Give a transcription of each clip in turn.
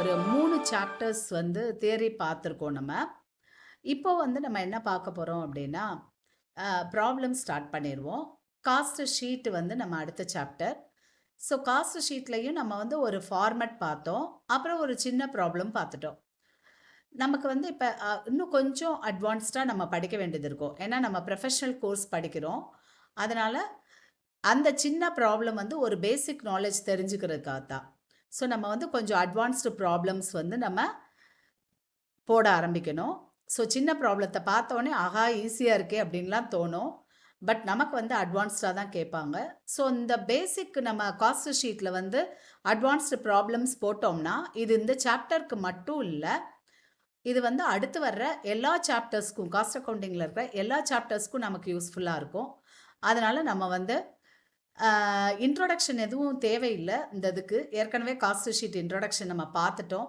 ஒரு 3 சாப்டர்ஸ் வந்து தியரி பார்த்துருக்கோம் நம்ம. இப்போ வந்து நம்ம என்ன பார்க்க போறோம் அப்டின்னா, ப்ராப்ளம் ஸ்டார்ட் பண்ணிருவோம். காஸ்ட் ஷீட் வந்து நம்ம அடுத்த சாப்டர். ஸோ காஸ்ட் ஷீட்லயும் நம்ம வந்து ஒரு ஃபார்மேட் பார்த்தோம். அப்புறம் ஒரு சின்ன ப்ராப்ளம் பார்த்துட்டோம். நமக்கு வந்து இப்ப இன்னும் கொஞ்சம் அட்வான்ஸ்டா நம்ம படிக்க வேண்டியது இருக்கும். ஏன்னா நம்ம ப்ரொஃபஷனல் கோர்ஸ் படிக்கிறோம். அதனால அந்த சின்ன ப்ராப்ளம் வந்து ஒரு பேசிக் நாலேட்ஜ் தெரிஞ்சுக்கிறதுக்காக தான். ஸோ நம்ம வந்து கொஞ்சம் அட்வான்ஸ்டு ப்ராப்ளம்ஸ் வந்து நம்ம போட ஆரம்பிக்கணும். ஸோ சின்ன ப்ராப்ளத்த பார்த்தோனே, ஆஹா! ஈஸியா இருக்கே அப்டின்லாம் தோணும். பட் நமக்கு வந்து அட்வான்ஸ்டா தான் கேட்பாங்க. ஸோ இந்த பேசிக் நம்ம காஸ்ட் ஷீட்ல வந்து அட்வான்ஸ்டு ப்ராப்ளம்ஸ் போட்டோம்னா, இது இந்த சாப்டர்க்கு மட்டும் இல்ல. இது வந்து அடுத்து வர்ற எல்லா சாப்டர்ஸ்க்கும் காஸ்ட் அக்கவுண்டிங்ல இருக்கிற எல்லா சாப்டர்ஸ்க்கும் நமக்கு யூஸ்ஃபுல்லா இருக்கும். அதனால நம்ம வந்து இன்ட்ரோடக்ஷன் எதுவும் தேவையில்ல இந்த இதுக்கு. ஏற்கனவே காஸ்ட் ஷீட் இன்ட்ரோடக்ஷன் நம்ம பார்த்துட்டோம்.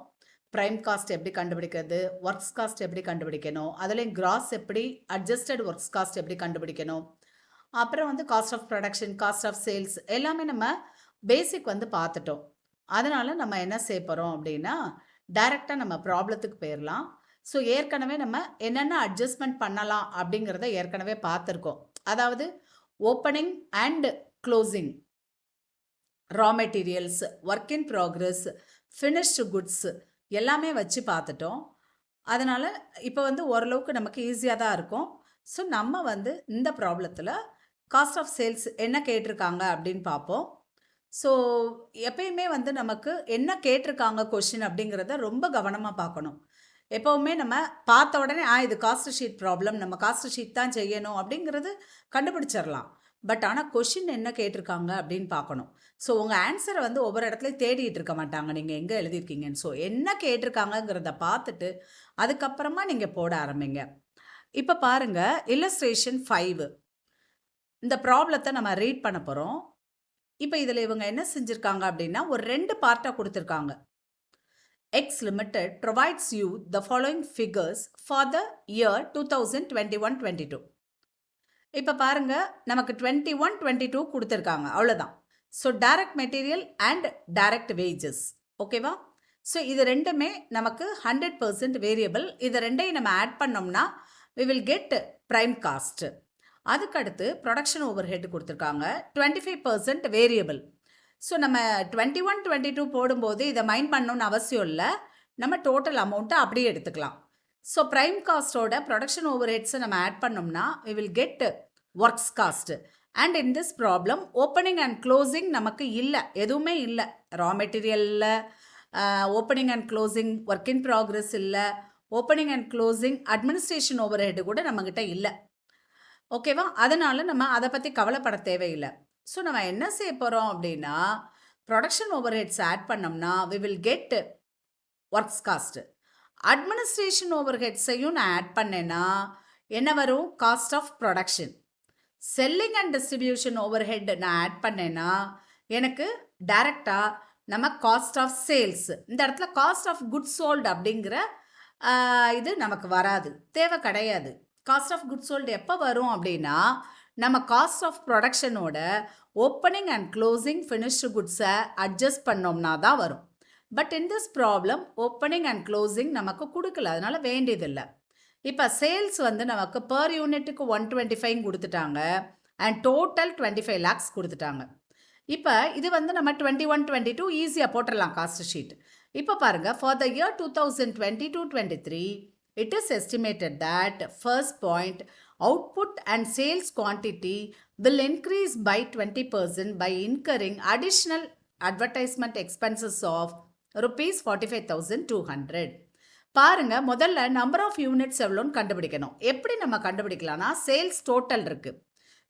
பிரைம் காஸ்ட் எப்படி கண்டுபிடிக்கிறது? ஒர்க்ஸ் காஸ்ட் எப்படி கண்டுபிடிக்கணும்? அதுலயும் கிராஸ் எப்படி? அட்ஜஸ்டட் ஒர்க்ஸ் காஸ்ட் எப்படி கண்டுபிடிக்கணும்? அப்புறம் வந்து cost of production, cost of sales எல்லாமே நம்ம பேசிக் வந்து பார்த்துட்டோம். அதனால நம்ம என்ன செய்ய போறோம் அப்படின்னா, டைரக்ட்டா நம்ம ப்ராப்ளத்துக்கு போயிரலாம். ஸோ ஏற்கனவே நம்ம என்னென்ன அட்ஜஸ்ட்மென்ட் பண்ணலாம் அப்படிங்கிறத ஏற்கனவே பார்த்துருக்கோம். அதாவது opening and closing, raw materials, work in progress, finished goods எல்லாமே வச்சு பார்த்துட்டோம். அதனால இப்போ வந்து ஓரளவுக்கு நமக்கு ஈஸியா தான் இருக்கும். ஸோ நம்ம வந்து இந்த ப்ராப்ளத்தில காஸ்ட் ஆஃப் சேல்ஸ் என்ன கேட்டிருக்காங்க அப்படின்னு பார்ப்போம். ஸோ எப்பயுமே வந்து நமக்கு என்ன கேட்டிருக்காங்க கொஸ்டின் அப்படிங்கிறத ரொம்ப கவனமா பார்க்கணும். எப்பவுமே நம்ம பார்த்த உடனே இது காஸ்ட் ஷீட் ப்ராப்ளம், நம்ம காஸ்ட் ஷீட் தான் செய்யணும் அப்படிங்கிறது கண்டுபிடிச்சிரலாம். பட் ஆனா கொஸ்டின் என்ன கேட்டிருக்காங்க அப்படின்னு பார்க்கணும். ஸோ உங்க ஆன்ஸர வந்து ஒவ்வொரு இடத்துலயும் தேடிட்டு இருக்க மாட்டாங்க. நீங்க எங்க எழுதியிருக்கீங்கன்னு. ஸோ என்ன கேட்டிருக்காங்கங்கிறத பார்த்துட்டு, அதுக்கப்புறமா நீங்க போட ஆரம்பிங்க. இப்ப பாருங்க, இல்லஸ்ட்ரேஷன் 5 இந்த ப்ராப்ளத்த நம்ம ரீட் பண்ண போறோம். இப்ப இதுல இவங்க என்ன செஞ்சிருக்காங்க அப்படின்னா, ஒரு 2 பார்ட்டா குடுத்திருக்காங்க. X Limited provides you the following figures for the year 2021-22. இப்ப பாருங்க, நமக்கு 21, 22 குடுத்திருக்காங்க. அவ்வளவுதான். So direct material and direct wages. ஓகேவா? ஸோ இது ரெண்டுமே நமக்கு 100% வேரியபிள். இது ரெண்டையும் நம்ம ஆட் பண்ணோம்னா we will get prime cost. அதுக்கடுத்து ப்ரொடக்ஷன் ஓவர் ஹெட் கொடுத்துருக்காங்க. 25% வேரியபிள். ஸோ நம்ம 21, 22 போடும்போது இதை மைண்ட் பண்ணணும்னு அவசியம் இல்லை. நம்ம டோட்டல் அமௌண்ட்டை அப்படியே எடுத்துக்கலாம். ஸோ ப்ரைம் காஸ்டோட ப்ரொடக்ஷன் ஓவர் ஹெட்ஸை நம்ம ஆட் பண்ணோம்னா we will get works cost. And in this problem opening and closing நமக்கு இல்லை, எதுவுமே இல்லை. ரா மெட்டீரியலில் opening and closing, work in progress இல்லை, opening and closing administration overhead கூட நம்மக்கிட்ட இல்லை. ஓகேவா? அதனால நம்ம அதை பற்றி கவலைப்பட தேவையில்லை. ஸோ நம்ம என்ன செய்ய போகிறோம் அப்படின்னா, ப்ரொடக்ஷன் ஓவர் ஹெட்ஸ் ஆட் பண்ணோம்னா we will get works cost. Administration ஓவர் ஹெட்ஸையும் நான் ஆட் பண்ணேன்னா என்ன வரும்? Cost of production. Selling and distribution overhead நான் ஆட் பண்ணேன்னா எனக்கு டைரக்டாக நம்ம காஸ்ட் ஆஃப் சேல்ஸ், இந்த இடத்துல காஸ்ட் ஆஃப் குட்ஸ் சோல்டு அப்படிங்கிற இது நமக்கு வராது, தேவை கிடையாது. காஸ்ட் ஆஃப் குட்ஸ் சோல்டு எப்போ வரும் அப்படின்னா, நம்ம காஸ்ட் ஆஃப் ப்ரொடக்ஷனோட ஓப்பனிங் அண்ட் க்ளோசிங் ஃபினிஷ்டு குட்ஸை அட்ஜஸ்ட் பண்ணோம்னா தான் வரும். But in this problem opening and closing நமக்கு கொடுக்கல, அதனால வேண்டியதில்லை. இப்போ சேல்ஸ் வந்து நமக்கு பர் யூனிட்டுக்கு 125 கொடுத்துட்டாங்க அண்ட் டோட்டல் 25 lakhs கொடுத்துட்டாங்க. இப்போ இது வந்து நம்ம 21, 22 ஈஸியாக போட்டுடலாம் காஸ்ட் ஷீட். இப்போ பாருங்க, for the year 2022-23 it is estimated that first point output and sales quantity will increase by 20% by incurring additional advertisement expenses of rupees 45,200. பாருங்க, முதல்ல நம்பர் ஆஃப் யூனிட்ஸ் எவ்வளோன்னு கண்டுபிடிக்கணும். எப்படி நம்ம கண்டுபிடிக்கலாம்னா, சேல்ஸ் டோட்டல் இருக்கு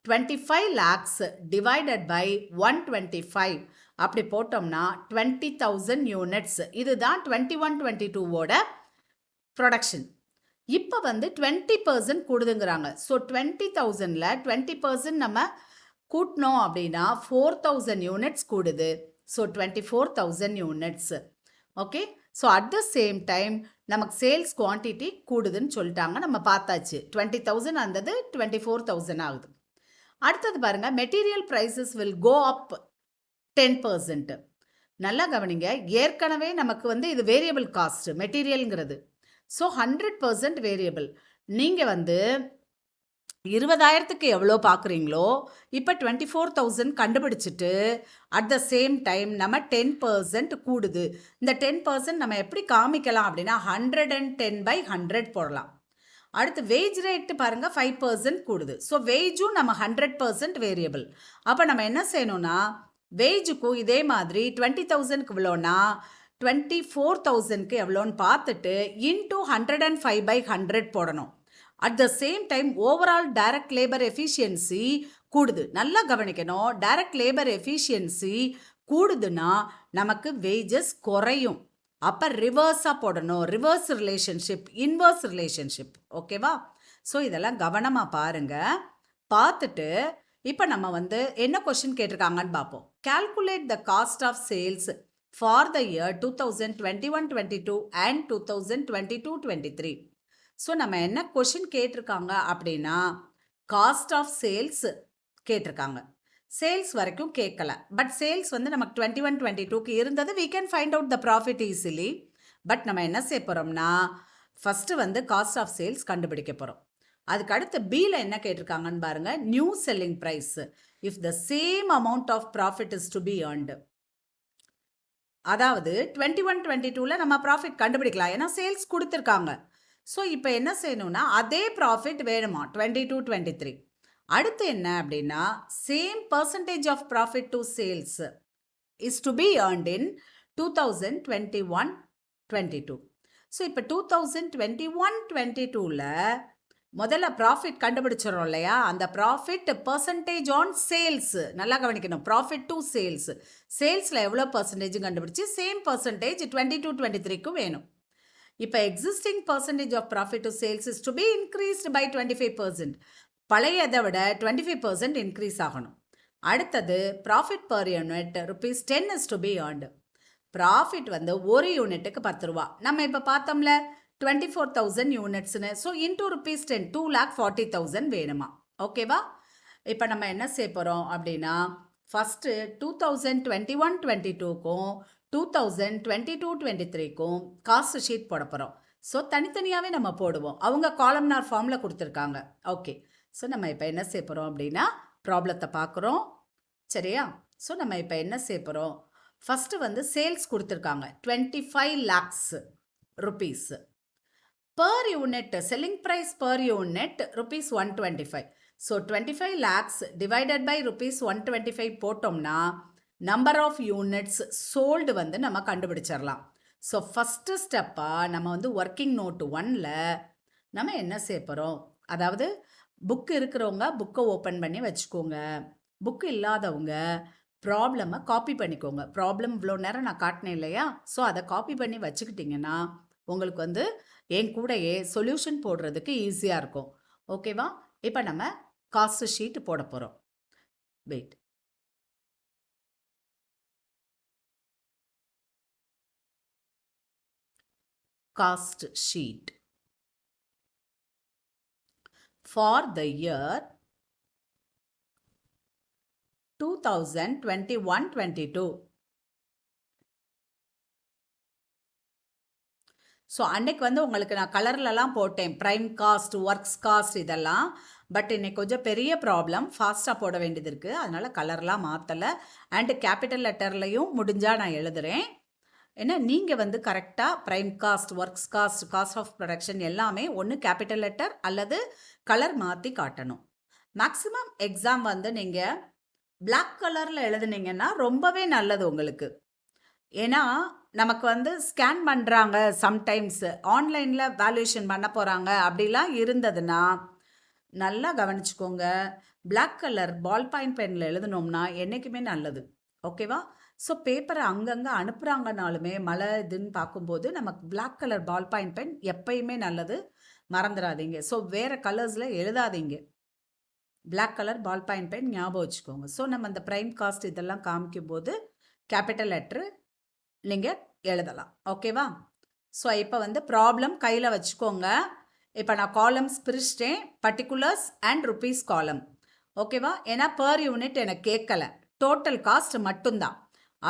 25 lakhs டிவைடட் பை 125 அப்படி போட்டோம்னா 20,000 units. இதுதான் 21, 22ஓட ப்ரொடக்ஷன். இப்போ வந்து 20% கூடுதுங்கிறாங்க. ஸோ 20,000ல் 20% நம்ம கூட்டினோம் அப்படின்னா 4,000 யூனிட்ஸ் கூடுது. So 24,000 units. Okay. So at the same time நமக்கு சேல்ஸ் குவான்டிட்டி கூடுதுன்னு சொல்லிட்டாங்க, நம்ம பார்த்தாச்சு. 20,000 வந்தது 24,000 ஆகுது. அடுத்தது பாருங்க, material prices will go up 10%. நல்லா கவனிங்க. ஏற்கனவே நமக்கு வந்து இது வேரியபிள் காஸ்ட் மெட்டீரியல்ங்கிறது. So 100% variable. நீங்க வந்து 20,000க்கு எவ்வளோ பார்க்குறீங்களோ, இப்ப 24,000 கண்டுபிடிச்சுட்டு, அட் த சேம் டைம் நம்ம 10% கூடுது. இந்த 10% நம்ம எப்படி காமிக்கலாம் அப்படின்னா, 110/100 போடலாம். அடுத்து வேஜ் ரேட்டு பாருங்க 5% கூடுது. ஸோ வேஜும் நம்ம 100% வேரியபிள். அப்போ நம்ம என்ன செய்யணும்னா, வேஜுக்கும் இதே மாதிரி 20,000க்கு இவ்வளோனா 24,000க்கு எவ்வளோன்னு பார்த்துட்டு இன்டூ 105/100 போடணும். At the same time overall direct labour efficiency கூடுது. நல்லா கவனிக்கணும். டைரக்ட் லேபர் எஃபிஷியன்சி கூடுதுன்னா நமக்கு வேஜஸ் குறையும். அப்போ ரிவர்ஸாக போடணும். Reverse relationship, inverse relationship. ஓகேவா? ஸோ இதெல்லாம் கவனமாக பாருங்க. பார்த்துட்டு இப்போ நம்ம வந்து என்ன கொஸ்டின் கேட்டிருக்காங்கன்னு பார்ப்போம். Calculate the cost of sales for the year 2021-22 and 2022-23. So நம்ம என்ன கொஷின் கேட்டிருக்காங்க அப்படின்னா, காஸ்ட் ஆஃப் சேல்ஸ் கேட்டிருக்காங்க. சேல்ஸ் வரைக்கும் கேட்கல. பட் சேல்ஸ் வந்து நமக்கு 21-22க்கு இருந்தது. we can find out the profit easily. But நம்ம என்ன செய்ய போகிறோம்னா, ஃபஸ்ட்டு வந்து காஸ்ட் ஆஃப் சேல்ஸ் கண்டுபிடிக்க போகிறோம். அதுக்கு அடுத்து பியில் என்ன கேட்டிருக்காங்கன்னு பாருங்க. New selling price if the same amount of profit is to be earned. அதாவது 21-22ல் நம்ம ப்ராஃபிட் கண்டுபிடிக்கலாம். ஏன்னா சேல்ஸ் கொடுத்துருக்காங்க. ஸோ இப்போ என்ன செய்யணும்னா, அதே ப்ராஃபிட் வேணுமா 22-23. அடுத்து என்ன அப்படின்னா, same percentage of profit to sales is to be earned in 2021-22. So இப்போ 2021-22ல் முதல்ல ப்ராஃபிட் கண்டுபிடிச்சிடறோம் இல்லையா? அந்த ப்ராஃபிட் பர்சன்டேஜ் ஆன் சேல்ஸ் நல்லா கவனிக்கணும். ப்ராஃபிட் டு சேல்ஸ், சேல்ஸில் எவ்வளோ பர்சன்டேஜ் கண்டுபிடிச்சி சேம் பர்சன்டேஜ் 22-23க்கும் வேணும். இப்போ existing percentage of profit to sales is to be increased by 25%. பழையதை விட 25% இன்க்ரீஸ் ஆகணும். அடுத்தது profit per unit ₹10 is to be earned. Profit வந்து ஒரு யூனிட்டுக்கு 10 ரூபா. நம்ம இப்போ பார்த்தோம்ல 24,000 யூனிட்ஸ்னு. ஸோ இன்டூ ₹10 2,40,000 வேணுமா? ஓகேவா? இப்போ நம்ம என்ன செய்ய போகிறோம் அப்படின்னா, ஃபஸ்ட்டு 2021-22க்கும் 2022-23க்கும் காஸ்ட் ஷீட் போட போகிறோம். ஸோ தனித்தனியாகவே நம்ம போடுவோம். அவங்க காலம்னார் ஃபார்மில் கொடுத்துருக்காங்க. ஓகே. ஸோ நம்ம இப்போ என்ன செய்ய போகிறோம் அப்படின்னா, ப்ராப்ளத்தை பார்க்குறோம். சரியா? ஸோ நம்ம இப்போ என்ன செய்ய போகிறோம், ஃபஸ்ட்டு வந்து சேல்ஸ் கொடுத்துருக்காங்க 25 lakhs rupees. per unit, selling price per unit rupees 125. So 25 lakhs divided by rupees 125 போட்டோம்னா நம்பர் ஆஃப் யூனிட்ஸ் சோல்டு வந்து நம்ம கண்டுபிடிச்சிடலாம். ஸோ ஃபஸ்ட்டு ஸ்டெப்பாக நம்ம வந்து ஒர்க்கிங் நோட்டு 1ல் நம்ம என்ன செய்ய போகிறோம், அதாவது புக்கு இருக்கிறவங்க புக்கை ஓப்பன் பண்ணி வச்சுக்கோங்க. புக்கு இல்லாதவங்க ப்ராப்ளமை காப்பி பண்ணிக்கோங்க. ப்ராப்ளம் இவ்வளோ நேரம் நான் காட்டினேன் இல்லையா? ஸோ அதை காப்பி பண்ணி வச்சுக்கிட்டிங்கன்னா உங்களுக்கு வந்து என் கூடயே சொல்யூஷன் போடுறதுக்கு ஈஸியாக இருக்கும். ஓகேவா? இப்போ நம்ம காஸ்ட் ஷீட் போட போகிறோம். Wait. Cost sheet for the year 2021-22. So அன்னைக்கு வந்து உங்களுக்கு நான் கலர்லலாம் போட்டேன், ப்ரைம் காஸ்ட், ஒர்க்ஸ் காஸ்ட் இதெல்லாம். பட் இன்னைக்கு கொஞ்சம் பெரிய ப்ராப்ளம், ஃபாஸ்ட்டாக போட வேண்டியது இருக்குது. அதனால் கலர்லாம் மாற்றலை. அண்டு கேபிட்டல் லெட்டர்லையும் முடிஞ்சால் நான் எழுதுகிறேன். ஏன்னா நீங்கள் வந்து கரெக்டாக prime cost, works cost, cost of production எல்லாமே ஒன்று கேபிட்டல் லெட்டர் அல்லது கலர் மாற்றி காட்டணும். மேக்ஸிமம் எக்ஸாம் வந்து நீங்கள் பிளாக் கலரில் எழுதுனீங்கன்னா ரொம்பவே நல்லது உங்களுக்கு. ஏன்னா நமக்கு வந்து ஸ்கேன் பண்ணுறாங்க, சம்டைம்ஸ் ஆன்லைனில் வேல்யூஷன் பண்ண போகிறாங்க, அப்படிலாம் இருந்ததுன்னா நல்லா கவனிச்சுக்கோங்க. பிளாக் கலர் பால் பாயிண்ட் பெனில் எழுதணும்னா என்றைக்குமே நல்லது. ஓகேவா? ஸோ பேப்பரை அங்கங்கே அனுப்புகிறாங்கனாலுமே மழை இதுன்னு பார்க்கும்போது நமக்கு black colour ballpoint pen எப்பயுமே நல்லது, மறந்துடாதீங்க. ஸோ வேறு கலர்ஸில் எழுதாதீங்க. Black colour ballpoint pen ஞாபகம் வச்சுக்கோங்க. ஸோ நம்ம அந்த ப்ரைம் காஸ்ட் இதெல்லாம் காமிக்கும்போது கேபிட்டல் லெட்ரு நீங்கள் எழுதலாம். ஓகேவா? ஸோ இப்போ வந்து ப்ராப்ளம் கையில் வச்சுக்கோங்க. இப்போ நான் காலம்ஸ் பிரிச்சிட்டேன், பர்டிகுலர்ஸ் அண்ட் ருபீஸ் காலம். ஓகேவா? ஏன்னா பர் யூனிட் எனக்கு கேட்கலை, டோட்டல் காஸ்ட் மட்டும்தான்.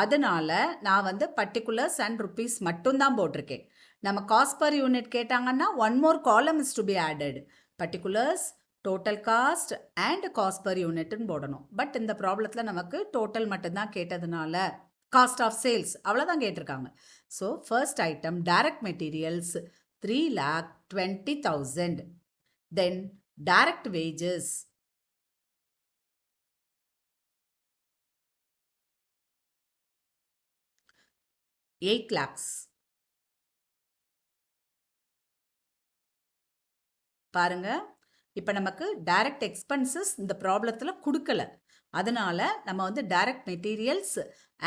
அதனால நான் வந்து பர்டிகுலர்ஸ் அண்ட் ருபீஸ் மட்டும்தான் போட்டிருக்கேன். நம்ம காஸ்ட் பர் யூனிட் கேட்டாங்கன்னா one more column is to be added. Particulars, total cost and cost per யூனிட்னு போடணும். பட் இந்த ப்ராப்ளத்தில் நமக்கு டோட்டல் மட்டும்தான் கேட்டதுனால காஸ்ட் ஆஃப் சேல்ஸ் அவ்வளோதான் கேட்டிருக்காங்க. So first item direct materials 3,20,000. தென் டைரக்ட் வேஜஸ் 8 lakhs. பாருங்க, இப்போ நமக்கு டைரக்ட் எக்ஸ்பென்சஸ் இந்த ப்ராப்ளத்தில் கொடுக்கல. அதனால நம்ம வந்து டைரக்ட் மெட்டீரியல்ஸ்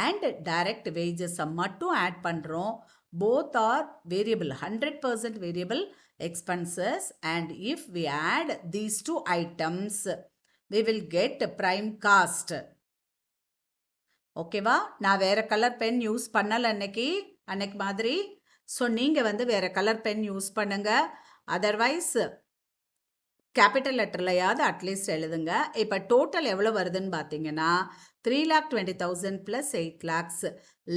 அண்ட் டைரக்ட் வேஜஸை மட்டும் ஆட் பண்ணுறோம். Both are variable, 100% variable expenses, and if we add these two items we will get prime cost. ஓகேவா? நான் வேற கலர் பென் யூஸ் பண்ணல அன்னைக்கு மாதிரி. ஸோ நீங்கள் வந்து வேற கலர் பென் யூஸ் பண்ணுங்க. அதர்வைஸ் கேபிட்டல் லெட்டர்லையாவது அட்லீஸ்ட் எழுதுங்க. இப்போ டோட்டல் எவ்வளோ வருதுன்னு பார்த்தீங்கன்னா 3,20,000 + 8 lakhs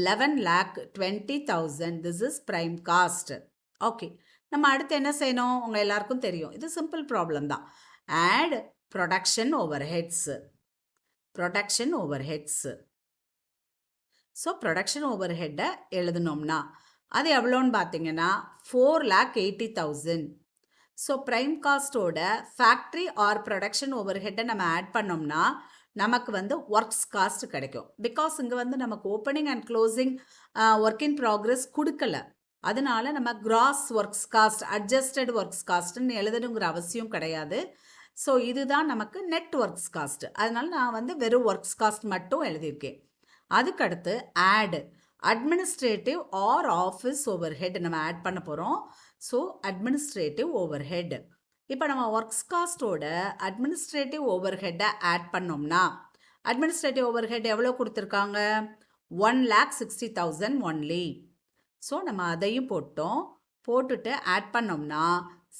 11,20,000. This is prime cost. Okay, நம்ம அடுத்து என்ன செய்யணும்? உங்கள் எல்லாருக்கும் தெரியும், இது சிம்பிள் ப்ராப்ளம் தான். Add production overheads. Production overheads. So production ஓவர்ஹெட்டை எழுதணும்னா அது எவ்வளோன்னு பார்த்தீங்கன்னா 4,80,000. ஸோ ப்ரைம் காஸ்ட்டோட ஃபேக்ட்ரி ஆர் ப்ரொடக்ஷன் ஓவர்ஹெட்டை நம்ம ஆட் பண்ணோம்னா நமக்கு வந்து ஒர்க்ஸ் காஸ்ட் கிடைக்கும். பிகாஸ் இங்கே வந்து நமக்கு opening and closing work in progress கொடுக்கல. அதனால நம்ம gross works cost, adjusted works காஸ்ட்னு எழுதணுங்கிற அவசியம் கிடையாது. ஸோ இதுதான் நமக்கு நெட் ஒர்க்ஸ் காஸ்ட். அதனால நான் வந்து வெறும் ஒர்க்ஸ் காஸ்ட் மட்டும் எழுதியிருக்கேன். அதுக்கடுத்து add administrative or office overhead நம்ம ஆட் பண்ண போகிறோம். So administrative overhead. இப்போ நம்ம ஒர்க்ஸ் காஸ்ட்டோட அட்மினிஸ்ட்ரேட்டிவ் ஓவர்ஹெட்டை ஆட் பண்ணோம்னா அட்மினிஸ்ட்ரேட்டிவ் ஓவர்ஹெட் எவ்வளோ கொடுத்துருக்காங்க? 1,60,000 ஒன்லி. ஸோ நம்ம அதையும் போட்டுட்டு ஆட் பண்ணோம்னா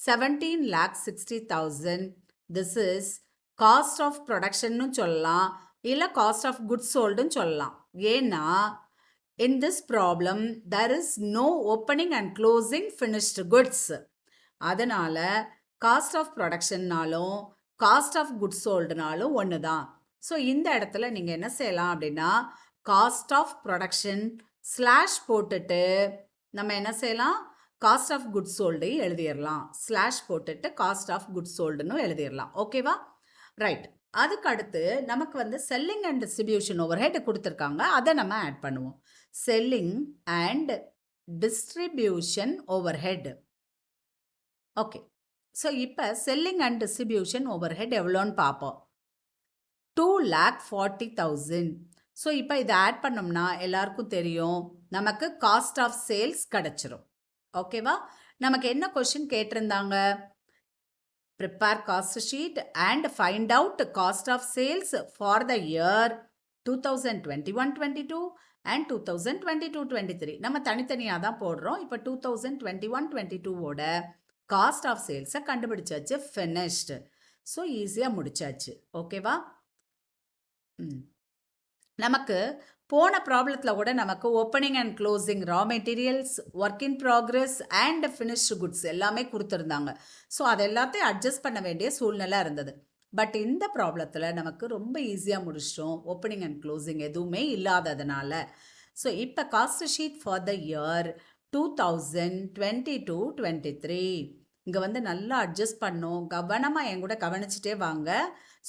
17,60,000. திஸ் இஸ் காஸ்ட் ஆஃப் ப்ரொடக்ஷன்னு சொல்லலாம், இல்லை காஸ்ட் ஆஃப் குட்ஸ் சோல்டுன்னு சொல்லலாம். ஏன்னா in this problem there is no opening and closing finished goods. அதனால காஸ்ட் ஆஃப் ப்ரொடக்ஷன்னாலும் காஸ்ட் ஆஃப் குட்ஸ் சோல்டுனாலும் ஒன்று தான். ஸோ இந்த இடத்துல நீங்கள் என்ன செய்யலாம் அப்படின்னா காஸ்ட் ஆஃப் ப்ரொடக்ஷன் ஸ்லாஷ் போட்டுட்டு நம்ம என்ன செய்யலாம், காஸ்ட் ஆஃப் குட்ஸ் சோல்டு எழுதிடலாம். ஸ்லாஷ் போட்டுட்டு காஸ்ட் ஆஃப் குட்ஸ் சோல்டுன்னு எழுதிடலாம். ஓகேவா? ரைட். அதுக்கு அடுத்து நமக்கு வந்து செல்லிங் அண்ட் டிஸ்ட்ரிபியூஷன் ஓவர்ஹெட் கொடுத்துருக்காங்க. அதை நம்ம ஆட் பண்ணுவோம். Selling and distribution overhead. Okay, so இப்போ செல்லிங் அண்ட் டிஸ்ட்ரிபியூஷன் ஓவர்ஹெட் எவ்வளோன்னு பார்ப்போம். 2,40,000. ஸோ இப்போ இதை ஆட் பண்ணோம்னா எல்லாருக்கும் தெரியும் நமக்கு காஸ்ட் ஆஃப் சேல்ஸ் கிடச்சிரும். ஓகேவா? நமக்கு என்ன கொஷின் கேட்டிருந்தாங்க? Prepare cost sheet and find out cost of sales for the year 2021-22 and 2022-23. நம்ம தனித்தனியாக தான் போடுறோம். இப்போ 2021-22ஓட காஸ்ட் ஆஃப் சேல்ஸை கண்டுபிடிச்சாச்சு. ஃபினிஷ்டு. ஸோ ஈஸியாக முடிச்சாச்சு. ஓகேவா? நமக்கு போன ப்ராப்ளத்தில் கூட நமக்கு opening and closing, raw materials, work in progress and finished goods எல்லாமே கொடுத்துருந்தாங்க. ஸோ அது எல்லாத்தையும் அட்ஜஸ்ட் பண்ண வேண்டிய சூழ்நிலை இருந்தது. பட் இந்த ப்ராப்ளத்தில் நமக்கு ரொம்ப ஈஸியாக முடிச்சிட்டோம், ஓப்பனிங் அண்ட் க்ளோசிங் எதுவுமே இல்லாததுனால. ஸோ இப்போ cost sheet for the year 2022-23 இங்கே வந்து நல்லா அட்ஜஸ்ட் பண்ணோம். கவனமாக என் கூட கவனிச்சுட்டே வாங்க.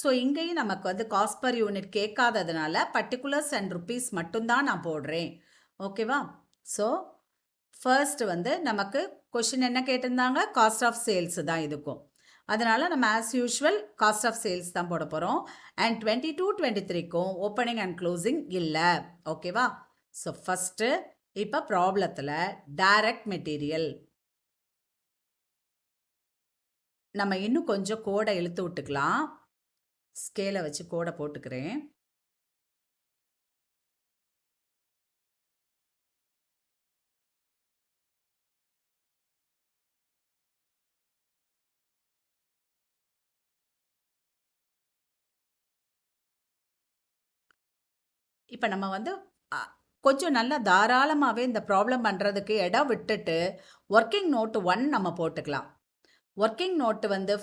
ஸோ இங்கேயும் நமக்கு வந்து காஸ்ட் பர் யூனிட் கேட்காததுனால பர்டிகுலர்ஸ் அண்ட் ருபீஸ் மட்டும்தான் நான் போடுறேன். ஓகேவா? ஸோ ஃபர்ஸ்ட் வந்து நமக்கு கொஷின் என்ன கேட்டிருந்தாங்க? காஸ்ட் ஆஃப் சேல்ஸ் தான் இதுக்கும். அதனால் நம்ம as usual cost of sales தான் போட போகிறோம். அண்ட் 22-23க்கும் ஓப்பனிங் அண்ட் க்ளோசிங் இல்லை. ஓகேவா? ஸோ ஃபஸ்ட்டு இப்போ ப்ராப்ளத்தில் டைரக்ட் மெட்டீரியல் நம்ம இன்னும் கொஞ்சம் கோடை இழுத்து விட்டுக்கலாம். ஸ்கேலை வச்சு கோடை போட்டுக்கிறேன். இப்போ நம்ம வந்து கொஞ்சம் நல்லா தாராளமாகவே இந்த ப்ராப்ளம் பண்ணுறதுக்கு இடம் விட்டுட்டு ஒர்க்கிங் நோட்டு 1 நம்ம போட்டுக்கலாம். ஒர்க்கிங் நோட்டு வந்து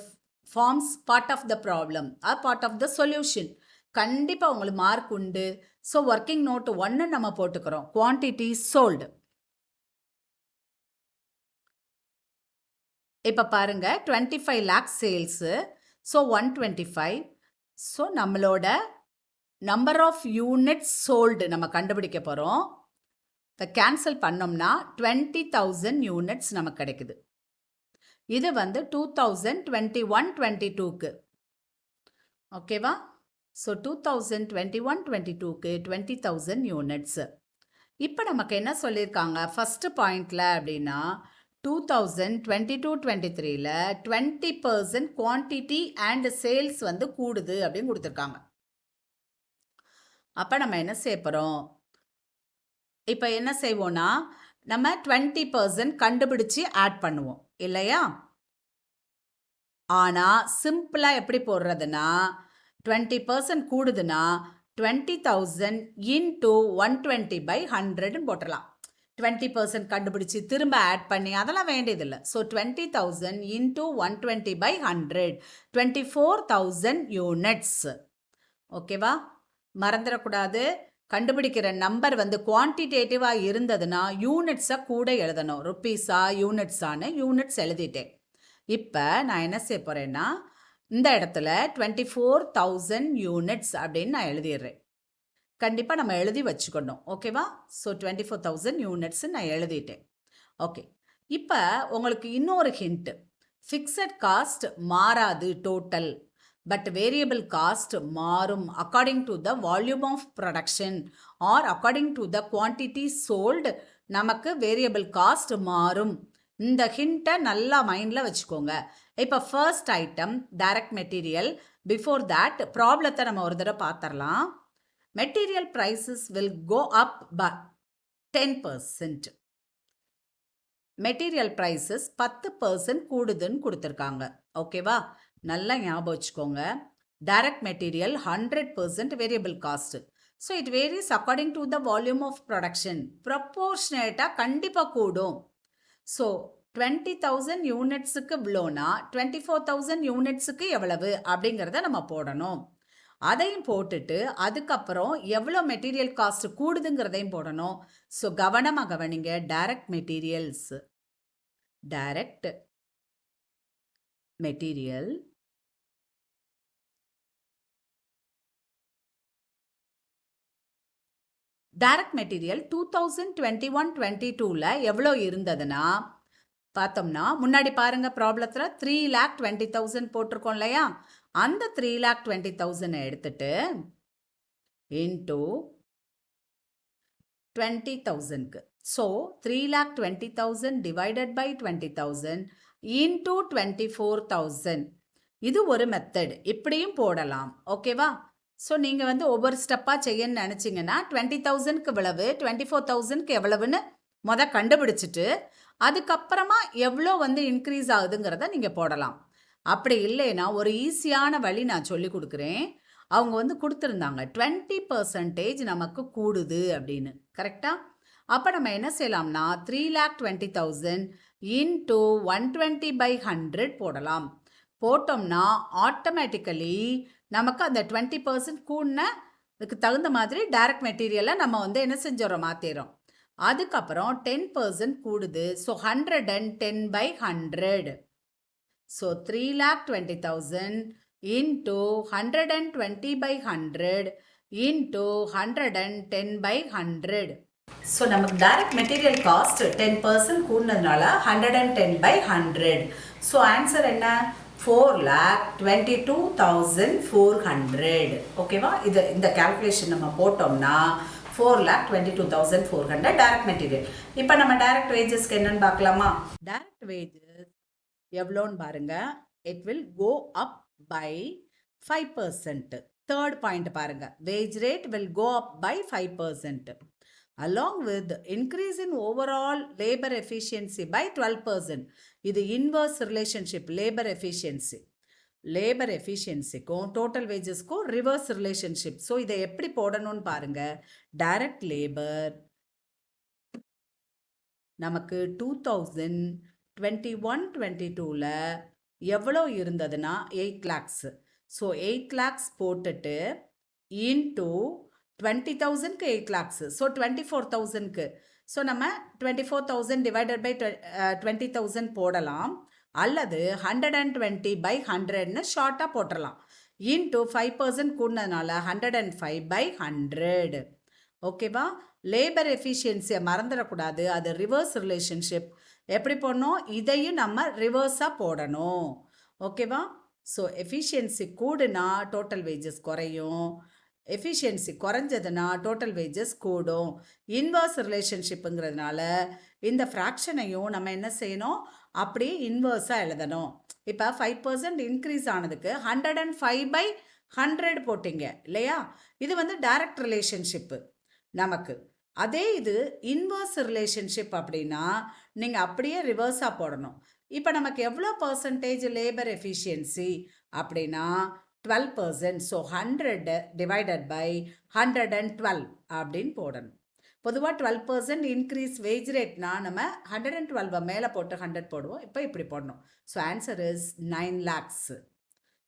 forms part of the problem or part of the solution. கண்டிப்பாக உங்களுக்கு மார்க் உண்டு. ஸோ ஒர்க்கிங் நோட்டு 1 நம்ம போட்டுக்கிறோம். Quantity sold. இப்போ பாருங்க 25 லேக் சேல்ஸு. ஸோ 125. ஸோ நம்மளோட நம்பர் ஆஃப் யூனிட்ஸ் சோல்டு நம்ம கண்டுபிடிக்க போகிறோம். இதை கேன்சல் பண்ணோம்னா 20,000 யூனிட்ஸ் நமக்கு கிடைக்குது. இது வந்து 2021-22க்கு. ஓகேவா? ஸோ 2021-22க்கு 20,000 யூனிட்ஸ். இப்போ நமக்கு என்ன சொல்லியிருக்காங்க ஃபஸ்ட்டு பாயிண்டில் அப்படின்னா 2022-23ல் 20% குவான்டிட்டி அண்ட் சேல்ஸ் வந்து கூடுது அப்படின்னு கொடுத்துருக்காங்க. அப்போ நம்ம என்ன செய்ய போகிறோம்? இப்போ என்ன செய்வோம்னா நம்ம 20% கண்டுபிடிச்சி ஆட் பண்ணுவோம் இல்லையா? ஆனால் சிம்பிளாக எப்படி போடுறதுன்னா 20% கூடுதுன்னா 20,000 இன்டூ 120/100 போட்டுடலாம். 20% கண்டுபிடிச்சி திரும்ப ஆட் பண்ணி அதெல்லாம் வேண்டியதில்லை. So 20,000 into 120/100 24,000 units. ஓகேவா? மறந்துடக்கூடாது. கண்டுபிடிக்கிற நம்பர் வந்து குவான்டிடேட்டிவாக இருந்ததுன்னா யூனிட்ஸை கூட எழுதணும். ருப்பீஸா யூனிட்ஸான்னு யூனிட்ஸ் எழுதிட்டேன். இப்போ நான் என்ன செய்ய போகிறேன்னா இந்த இடத்துல 24,000 யூனிட்ஸ் அப்படின்னு நான் எழுதிடுறேன். கண்டிப்பாக நம்ம எழுதி வச்சுக்கணும். ஓகேவா? ஸோ 24,000 யூனிட்ஸ் நான் எழுதிட்டேன். ஓகே. இப்போ உங்களுக்கு இன்னொரு ஹிண்ட். ஃபிக்ஸட் காஸ்ட் மாறாது டோட்டல், பட் வேரியபிள் காஸ்ட் மாறும் according to the volume of production or according to the quantity sold நமக்கு வேரியபிள் காஸ்ட் மாறும். இந்த ஹிண்ட்டை நல்லா மைண்டில் வச்சுக்கோங்க. இப்போ first item direct material. Before that ப்ராப்ளத்தை நம்ம ஒரு தடவை பார்த்துடலாம். Material prices will go up by 10%. Material prices 10% கூடுதுன்னு கொடுத்துருக்காங்க. ஓகேவா? நல்லா ஞாபகம் வச்சுக்கோங்க. Direct material 100% variable cost. So it varies according to the volume of production. ப்ரொப்போர்ஷனேட்டாக கண்டிப்பாக கூடும். ஸோ 20,000 யூனிட்ஸுக்கு இவ்வளோனா 24,000 யூனிட்ஸுக்கு எவ்வளவு அப்படிங்கிறத நம்ம போடணும். அதையும் போட்டுட்டு அதுக்கப்புறம் எவ்வளோ மெட்டீரியல் காஸ்ட் கூடுதுங்கிறதையும் போடணும். ஸோ கவனமாக கவனிங்க. Direct materials, direct material direct material 2021-22ல் எவ்வளோ இருந்ததுன்னா பார்த்தோம்னா முன்னாடி பாருங்க ப்ராப்ளத்தில் 3,20,000 போட்டிருக்கோம் இல்லையா? அந்த 3,20,000 எடுத்துட்டு இன்டூ 20,000க்கு. So 3,20,000 divided by 20,000 into 24,000. இது ஒரு மெத்தட். இப்படியும் போடலாம். ஓகேவா? ஸோ நீங்கள் வந்து ஒவ்வொரு ஸ்டெப்பாக செய்யணும்னு நினச்சிங்கன்னா 20,000க்கு எவ்வளவு 24,000க்கு எவ்வளவுன்னு கண்டுபிடிச்சிட்டு அதுக்கப்புறமா எவ்வளோ வந்து இன்க்ரீஸ் ஆகுதுங்கிறத நீங்கள் போடலாம். அப்படி இல்லைன்னா ஒரு ஈஸியான வழி நான் சொல்லி கொடுக்குறேன். அவங்க வந்து கொடுத்துருந்தாங்க 20% நமக்கு கூடுது அப்படின்னு. கரெக்டாக? அப்போ நம்ம என்ன செய்யலாம்னா 3,20,000 இன்டூ 120/100 போடலாம். போட்டோம்னா ஆட்டோமேட்டிக்கலி நமக்கு அந்த 20% கூடினதுக்கு தகுந்த மாதிரி டைரக்ட் மெட்டீரியலை நம்ம வந்து என்ன செஞ்சிடறோம், மாற்றிடுறோம். அதுக்கப்புறம் 10% கூடுது. So 110/100. So 3,20,000 into 120/100 into 110/100. So நமக்கு டைரக்ட் மெட்டீரியல் காஸ்ட் 10% கூடினதுனால 110/100. ஸோ ஆன்சர் என்ன? 4,22,400. ஓகேவா? இந்த கால்குலேஷன் நம்ம போட்டோம்னா 4,22,400 டைரக்ட் மெட்டீரியல். இப்போ நம்ம டைரக்ட் வேஜஸ்க்கு என்னன்னு பார்க்கலாமா? டைரக்ட் வேஜஸ் எவ்வளோன்னு பாருங்க. It will go up by 5%. Third point பாருங்க. Wage rate will go up by 5% along with increase in overall labor efficiency by 12%. இது inverse relationship. லேபர் எஃபிஷியன்சிக்கும் டோட்டல் வேஜஸ்க்கும் ரிவர்ஸ் ரிலேஷன்ஷிப். ஸோ இதை எப்படி போடணும்னு பாருங்க. டைரக்ட் லேபர் நமக்கு 2021-22ல எவ்வளோ இருந்ததுன்னா 8 lakhs. ஸோ 8 lakhs போட்டுட்டு இன்டூ 20,000க்கு 8 lakhs. ஸோ 24,000க்கு. ஸோ நம்ம 24,000 டிவைடட் பை 20,000 போடலாம், அல்லது 120 by 100ன்னு ஷார்ட்டாக போட்டுடலாம். Into 5% கூடினதுனால 105 by 100. ஓகேவா? லேபர் எஃபிஷியன்சியை மறந்துடக்கூடாது, அது ரிவர்ஸ் ரிலேஷன்ஷிப். எப்படி போடணும்? இதையும் நம்ம ரிவர்ஸாக போடணும். ஓகேவா? ஸோ எஃபிஷியன்சி கூடுனா டோட்டல் வேஜஸ் குறையும், எஃபிஷியன்சி குறைஞ்சதுன்னா டோட்டல் வேஜஸ் கூடும். இன்வர்ஸ் ரிலேஷன்ஷிப்புங்கிறதுனால இந்த ஃப்ராக்ஷனையும் நம்ம என்ன செய்யணும்? அப்படியே இன்வர்ஸாக எழுதணும். இப்போ 5% இன்க்ரீஸ் ஆனதுக்கு 105 by 100 போட்டிங்க இல்லையா? இது வந்து டைரக்ட் ரிலேஷன்ஷிப்பு நமக்கு. அதே இது இன்வர்ஸ் ரிலேஷன்ஷிப் அப்படின்னா நீங்கள் அப்படியே ரிவர்ஸாக போடணும். இப்போ நமக்கு எவ்வளோ பர்சன்டேஜ் லேபர் எஃபிஷியன்சி அப்படின்னா 12%. ஸோ 100 டிவைடட் பை 112 அப்படின்னு போடணும். பொதுவாக 12% இன்க்ரீஸ் வேஜ் ரேட்னா நம்ம 112 மேலே போட்டு 100 போடுவோம். இப்போ இப்படி போடணும். So answer is 9 lakhs.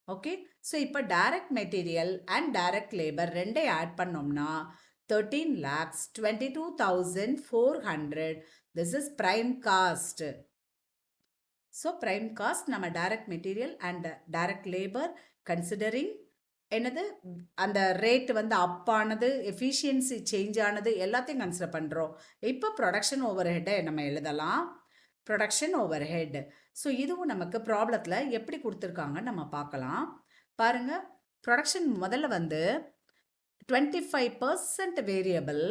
Okay. So இப்போ direct material and direct labour ரெண்டே ஆட் பண்ணோம்னா 13,22,400. This is prime cost. So prime cost நம்ம direct material and direct labour considering என்னது அந்த ரேட் வந்து அப் ஆனது, எஃபிஷியன்சி சேஞ்ச் ஆனது எல்லாத்தையும் கன்சிடர் பண்ணுறோம். இப்போ ப்ரொடக்ஷன் ஓவர் ஹெட்டை நம்ம எழுதலாம். Production over head. ஸோ இதுவும் நமக்கு ப்ராப்ளத்தில் எப்படி கொடுத்துருக்காங்கன்னு நம்ம பார்க்கலாம். பாருங்கள், ப்ரொடக்ஷன் முதல்ல வந்து 25% வேரியபிள்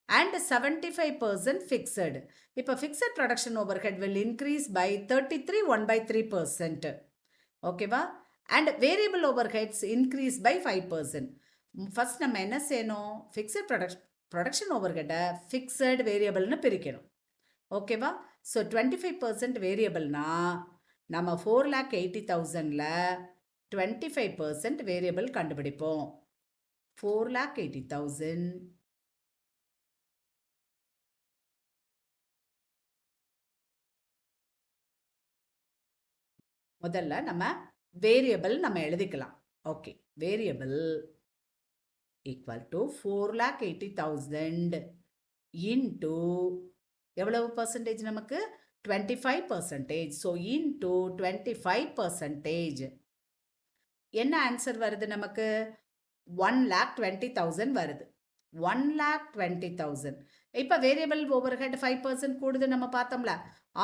and 75% fixed. இப்போ fixed production overhead will increase by 33.1/3%. ஓகேவா? and variable overheads increase by 5%. First நம்ம என்ன செய்யணும்? ஃபிக்ஸட் ப்ரொடக்ஷன் ஓவர்ஹெட்டை ஃபிக்ஸட் வேரியபிள்னு பிரிக்கணும். ஓகேவா? ஸோ 25% வேரியபிள்னா நம்ம 4,80,000ல் 25% வேரியபிள் கண்டுபிடிப்போம். 4,80,000 முதல்ல நம்ம வேரியபிள் நம்ம எழுதிக்கலாம். Okay, variable equal to 4,80,000 into எவ்வளவு பர்சன்டேஜ்? நமக்கு 25%. So into 25%. என்ன ஆன்சர் வருது நமக்கு? 1,20,000 வருது. 1,20,000. இப்போ வேரியபிள் ஓவர்ஹெட் 5% கூடுது நம்ம பார்த்தோம்ல.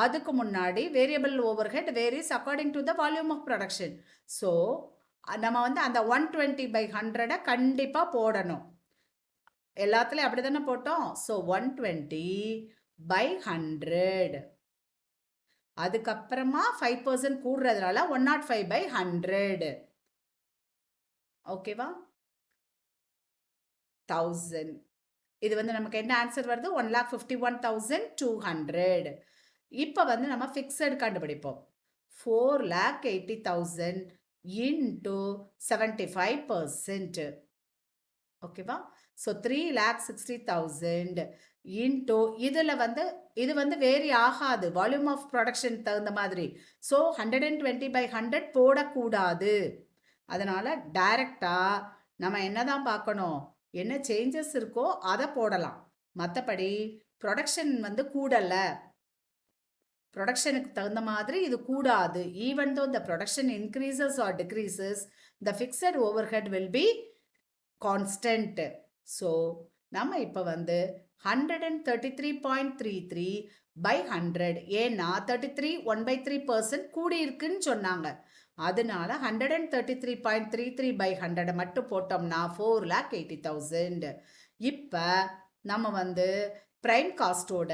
அதுக்கு முன்னாடி variable overhead varies according to the volume of production. So நம்ம வந்து அந்த 120/100 கண்டிப்பாக போடணும். எல்லாத்துலேயும் அப்படி தானே போட்டோம். ஸோ 120/100. அதுக்கப்புறமா 5% கூடுறதுனால 105/100. ஓகேவா? 1000. இது வந்து நமக்கு என்ன ஆன்சர் வருது? 1,51,200. இப்போ வந்து நம்ம ஃபிக்ஸட் கண்டுபிடிப்போம். 4,80,000 இன்டூ 75%. ஓகேவா? ஸோ 3,60,000 இன்டூ இதில் வந்து இது வந்து வேரி ஆகாது வால்யூம் ஆஃப் ப்ரொடக்ஷன் தகுந்த மாதிரி. ஸோ 120/100 போடக்கூடாது. அதனால் டைரெக்டாக நம்ம என்ன தான் பார்க்கணும்? என்ன சேஞ்சஸ் இருக்கோ அதை போடலாம். மற்றபடி ப்ரொடக்ஷன் வந்து கூடலை, ப்ரொடக்ஷனுக்கு தகுந்த மாதிரி இது கூடாது. Even though the production increases or decreases, the fixed overhead will be constant. So நம்ம இப்போ வந்து 133.33/100. ஏன்னா 33 1/3% கூடியிருக்குன்னு சொன்னாங்க. அதனால 133.33/100 மட்டும் போட்டோம்னா 4,80,000. இப்போ நம்ம வந்து ப்ரைம் காஸ்டோட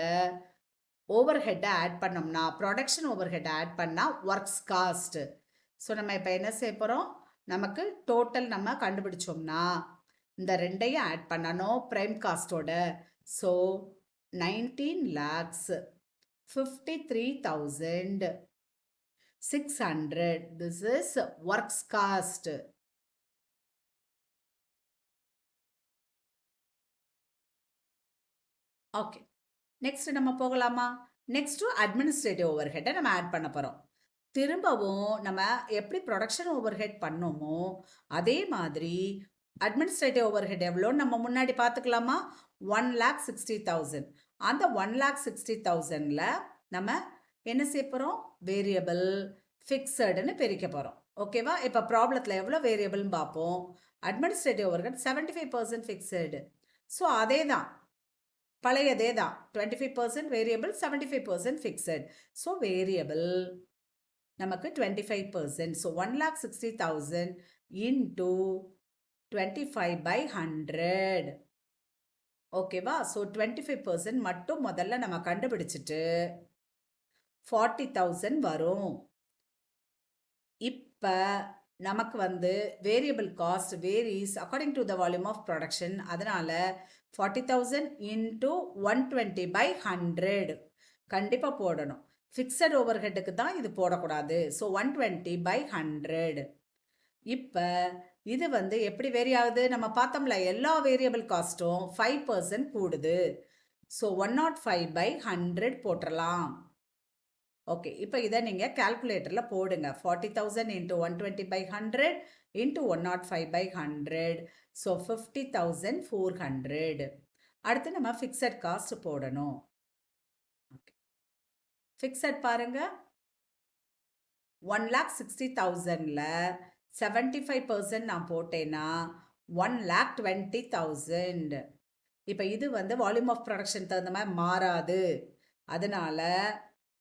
ஓவர்ஹெட்டை ஆட் பண்ணோம்னா, ப்ரொடக்ஷன் ஓவர்ஹெட்டை ஆட் பண்ணால் ஒர்க்ஸ் காஸ்ட். ஸோ நம்ம இப்போ என்ன செய்ய போகிறோம்? நமக்கு டோட்டல் நம்ம கண்டுபிடிச்சோம்னா இந்த ரெண்டையும் ஆட் பண்ணணும் ப்ரைம் காஸ்டோட. So 19,53,600. This is works cost. Okay, next நம்ம போகலாமா? நெக்ஸ்ட்டு அட்மினிஸ்ட்ரேட்டிவ் ஓவர்ஹெட்டை நம்ம ஆட் பண்ண போகிறோம். திரும்பவும் நம்ம எப்படி ப்ரொடக்ஷன் ஓவர்ஹெட் பண்ணோமோ அதே மாதிரி அட்மினிஸ்ட்ரேட்டிவ் ஓவர்ஹெட் எவ்வளோன்னு நம்ம முன்னாடி பார்த்துக்கலாமா? 1,60,000. அந்த 1,60,000ல் நம்ம என்ன செய்ய போகிறோம்? வேரியபிள் ஃபிக்ஸடுன்னு பிரிக்க போகிறோம். ஓகேவா? இப்போ ப்ராப்ளத்தில் எவ்வளோ வேரியபிள்னு பார்ப்போம். Administrative overhead 75% fixed. ஸோ அதே தான், பழையதே தான். 25% வேரியபிள், 75% ஃபிக்ஸட். ஸோ வேரியபிள் நமக்கு 25%. So 1,60,000 into 25/100. ஓகேவா? ஸோ 25% மட்டும் முதல்ல நம்ம கண்டுபிடிச்சிட்டு 40,000 வரும். இப்போ நமக்கு வந்து variable cost varies according to the volume of production. அதனால் 40,000 இன்டூ 120/100 கண்டிப்பாக போடணும். ஃபிக்ஸட் ஓவர்ஹெட்டுக்கு தான் இது போடக்கூடாது. ஸோ 120/100. இப்போ இது வந்து எப்படி வேரி ஆகுது? நம்ம பார்த்தோம்ல, எல்லா வேரியபிள் காஸ்ட்டும் 5% கூடுது. ஸோ 105/100 போட்டுடலாம். ஓகே, இப்போ இதை நீங்கள் கால்குலேட்டரில் போடுங்க. 40,000 இன்ட்டு 120/100 இன்ட்டு 105/100. ஸோ 50,400. அடுத்து நம்ம ஃபிக்ஸட் காஸ்ட் போடணும். ஓகே, ஃபிக்ஸட் பாருங்க. 1,60,000ல் 75% நான் போட்டேன்னா 1,20,000. இப்போ இது வந்து வால்யூம் ஆஃப் ப்ரொடக்ஷன் தகுந்த மாதிரி மாறாது. அதனால்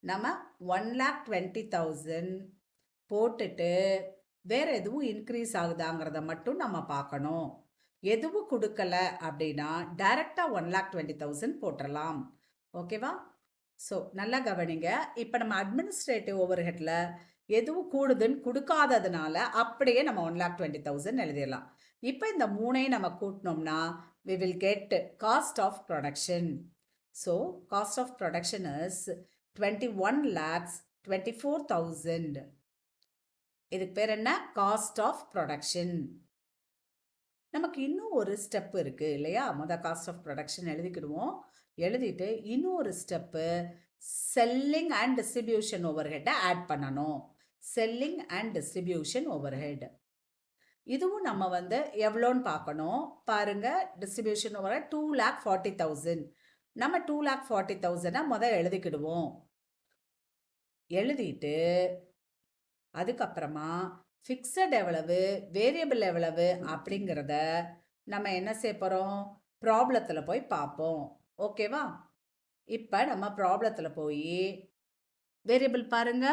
நம்ம 1,20,000 போட்டுட்டு வேறு எதுவும் இன்க்ரீஸ் ஆகுதாங்கிறத மட்டும் நம்ம பார்க்கணும். எதுவும் கொடுக்கல அப்படின்னா டைரெக்டாக 1,20,000 போட்டுடலாம். ஓகேவா? ஸோ நல்லா கவனிங்க. இப்போ நம்ம அட்மினிஸ்ட்ரேட்டிவ் ஓவர்ஹெட்டில் எதுவும் கூடுதுன்னு கொடுக்காததுனால அப்படியே நம்ம 1,20,000 எழுதிடலாம். இப்போ இந்த மூணையும் நம்ம கூட்டினோம்னா we will get cost of production. So cost of production is 21,24,000. இதுக்கு பேர் என்ன? Cost of production. நமக்கு இன்னும் ஒரு ஸ்டெப் இருக்குது இல்லையா? மொதல் காஸ்ட் ஆஃப் ப்ரொடக்ஷன் எழுதிக்கிடுவோம். எழுதிட்டு இன்னொரு ஸ்டெப்பு செல்லிங் அண்ட் டிஸ்ட்ரிபியூஷன் ஓவர்ஹெட்டை ஆட் பண்ணணும். செல்லிங் அண்ட் டிஸ்ட்ரிபியூஷன் ஓவர்ஹெட் இதுவும் நம்ம வந்து எவ்வளோன்னு பார்க்கணும். பாருங்கள், டிஸ்ட்ரிபியூஷன் ஓவர்ஹெட் 2,40,000. நம்ம 2,40,000 முதல் எழுதிக்கிடுவோம். எழுதிட்டு அதுக்கப்புறமா ஃபிக்ஸட் எவ்வளவு, வேரியபிள் எவ்வளவு அப்படிங்கிறத நம்ம என்ன செய்ய போகிறோம்? ப்ராப்ளத்தில் போய் பார்ப்போம். ஓகேவா? இப்போ நம்ம ப்ராப்ளத்தில் போய் வேரியபிள் பாருங்க.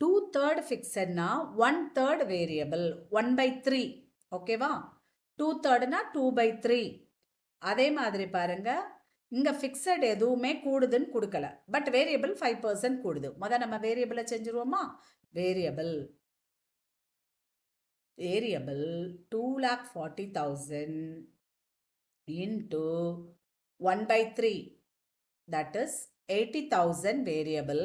2/3 ஃபிக்ஸட்னா 1/3 வேரியபிள், 1/3. ஓகேவா? 2/3னா 2/3. அதே மாதிரி பாருங்க, இங்கே ஃபிக்ஸட் எதுவுமே கூடுதுன்னு கொடுக்கல, பட் வேரியபிள் 5% கூடுது. முதல் நம்ம வேரியபிளை செஞ்சுருவோமா? Variable 2,40,000 into 1/3, that is 80,000 variable.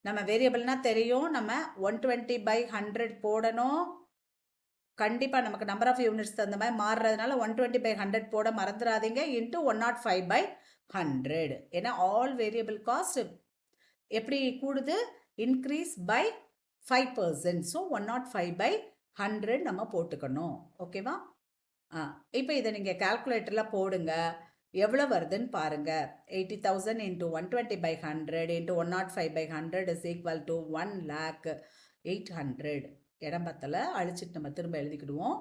நம்ம வேரியபிள்னா தெரியும், நம்ம 120/100 போடணும். கண்டிப்பாக நமக்கு நம்பர் ஆஃப் யூனிட்ஸ் தகுந்த மாதிரி மாறுறதுனால 120/100 போட மறந்துடாதீங்க. இன்ட்டு 105/100. ஏன்னா ஆல் வேரியபிள் காஸ்ட் எப்படி கூடுது? Increase by 5%. ஸோ 105/100 நம்ம போட்டுக்கணும். ஓகேவா? இப்போ இதை நீங்கள் கால்குலேட்டரில் போடுங்க. எவ்வளோ வருதுன்னு பாருங்கள். 80,000 into 120/100 into 105/100 is equal to 1,08,000. இடம் பத்தில் அழிச்சிட்டு நம்ம திரும்ப எழுதிக்கிடுவோம்.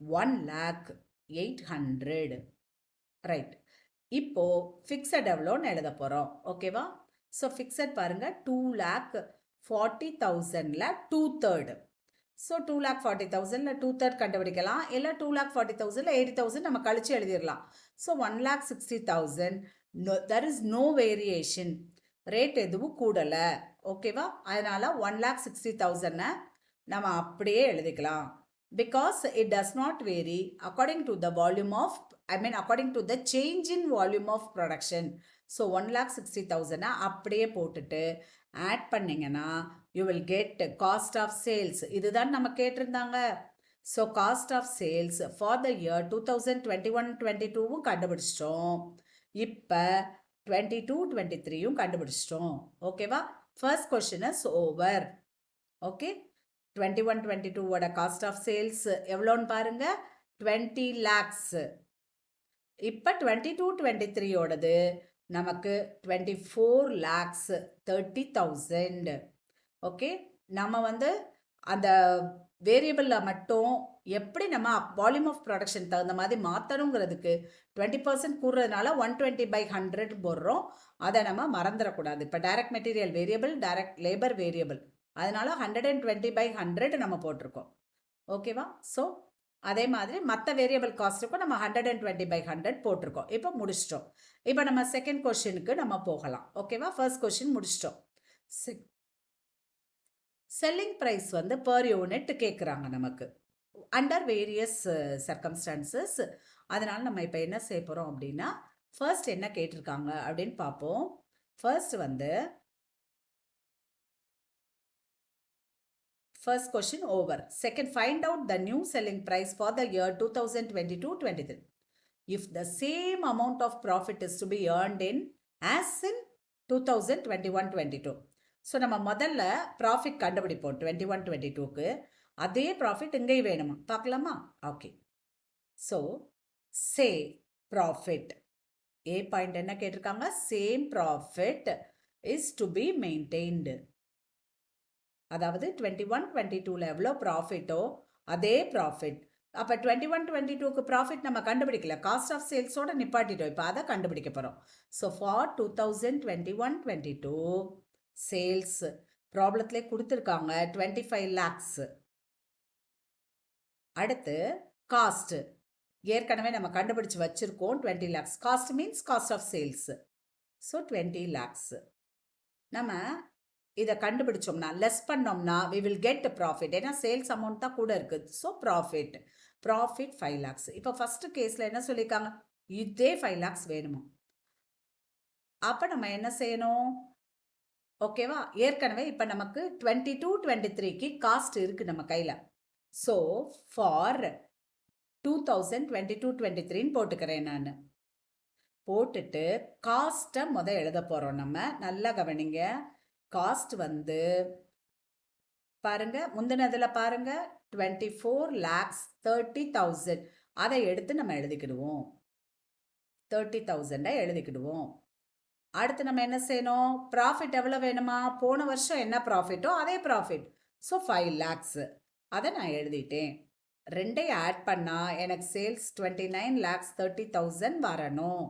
1,08,000. ரைட். இப்போது ஃபிக்ஸட் எவ்வளோன்னு எழுத போகிறோம். ஓகேவா? ஸோ ஃபிக்ஸட் பாருங்கள், 2,40,000ல் 2/3. ஸோ 2,40,000ல் 2/3 கண்டுபிடிக்கலாம். இல்லை 2,40,000ல் 80,000 நம்ம கழிச்சு எழுதிடலாம். So 1,60,000. There is no variation. Rate எதுவும் கூடலை. ஓகேவா? அதனால் 1,60,000 நம்ம அப்படியே எழுதிக்கலாம். Because it does not vary according to the volume of, according to the change in volume of production. So 1,60,000 அப்படியே போட்டுட்டு ஆட் பண்ணிங்கன்னா you will get cost of sales. இதுதான் நம்ம கேட்டிருந்தாங்க. So cost of sales for the year 2021-22 கண்டுபிடிச்சிட்டோம். இப்போ 22, 23யும் கண்டுபிடிச்சிட்டோம். ஓகேவா? First question is over. Okay, 21, 22ஓட cost of sales எவ்வளோன்னு பாருங்க, 20 lakhs. இப்போ 22, 23ஓடது நமக்கு 24 lakhs 30,000. ஓகே, நம்ம வந்து அந்த வேரியபிளில் மட்டும் எப்படி நம்ம வால்யூம் ஆஃப் ப்ரொடக்ஷன் தகுந்த மாதிரி மாற்றணுங்கிறதுக்கு 20% கூடுறதுனால 120/100 போடுறோம். அதை நம்ம மறந்துடக்கூடாது. இப்போ direct material variable, direct labour variable, அதனால 120/100 நம்ம போட்டிருக்கோம். ஓகேவா? ஸோ அதே மாதிரி மற்ற வேரியபிள் காஸ்ட்டுக்கும் நம்ம 120/100 போட்டிருக்கோம். இப்போ முடிச்சிட்டோம். இப்போ நம்ம செகண்ட் கொஸ்டினுக்கு நம்ம போகலாம். ஓகேவா? ஃபர்ஸ்ட் கொஸ்டின் முடிச்சிட்டோம். செல்லிங் ப்ரைஸ் வந்து பர் யூனிட் கேட்குறாங்க நமக்கு அண்டர் வேரியஸ் சர்க்கம்ஸ்டான்சஸ். அதனால் நம்ம இப்போ என்ன செய்ய போகிறோம் அப்படின்னா, ஃபர்ஸ்ட் என்ன கேட்டிருக்காங்க அப்படின்னு பார்ப்போம். ஃபர்ஸ்ட் வந்து first question over. Second, find out the new selling price for the year 2022-23. If the same amount of profit is to be earned in as in 2021-22. So நம்ம முதல்ல ப்ராஃபிட் கண்டுபிடிப்போம் 21-22க்கு. அதே ப்ராஃபிட் இங்கேயும் வேணுமா பார்க்கலாமா? ஓகே, ஸோ சே ப்ராஃபிட் ஏ point என்ன கேட்டிருக்காங்க, same profit is to be maintained. அதாவது 21-22ல எவ்வளோ ப்ராஃபிட்டோ அதே ப்ராஃபிட். அப்போ 21-22க்கு ப்ராஃபிட் நம்ம கண்டுபிடிக்கல, காஸ்ட் ஆஃப் சேல்ஸோட நிப்பாட்டிட்டோம். இப்போ அதை கண்டுபிடிக்க போகிறோம். ஸோ ஃபார் 2021-22 சேல்ஸ் ப்ராப்ளத்திலே கொடுத்துருக்காங்க 25 lakhs. அடுத்து காஸ்ட் ஏற்கனவே நம்ம கண்டுபிடிச்சு வச்சிருக்கோம் 20 lakhs. Cost means cost of sales. So 20 lakhs நம்ம இதை கண்டுபிடிச்சோம்னா லெஸ் பண்ணோம்னா we will get ப்ராஃபிட். ஏன்னா சேல்ஸ் அமௌண்ட் தான் கூட இருக்குது. So profit 5 lakhs. இப்போ ஃபர்ஸ்ட் கேஸில் என்ன சொல்லியிருக்காங்க, இதே 5 lakhs வேணுமா? அப்போ நம்ம என்ன செய்யணும்? ஓகேவா? ஏற்கனவே இப்போ நமக்கு 22-23க்கு காஸ்ட் இருக்குது நம்ம கையில். ஸோ ஃபார் 2022-23ன்னு போட்டுக்கிறேன் நான். போட்டுட்டு காஸ்ட்டை எழுத போகிறோம். நம்ம நல்லா கவனிங்க. காஸ்ட் வந்து பாருங்க, முந்தினதில் பாருங்க 24 lakhs 30,000. அதை எடுத்து நம்ம எழுதிக்கிடுவோம். 30,000 எழுதிக்கிடுவோம். அடுத்து நம்ம என்ன செய்யணும், ப்ராஃபிட் எவ்வளோ வேணுமா? போன வருஷம் என்ன ப்ராஃபிட்டோ அதே ப்ராஃபிட். ஸோ 5 lakhs அதை நான் எழுதிட்டேன். ரெண்டையும் ஆட் பண்ணால் எனக்கு சேல்ஸ் 29 lakhs 30,000 வரணும்.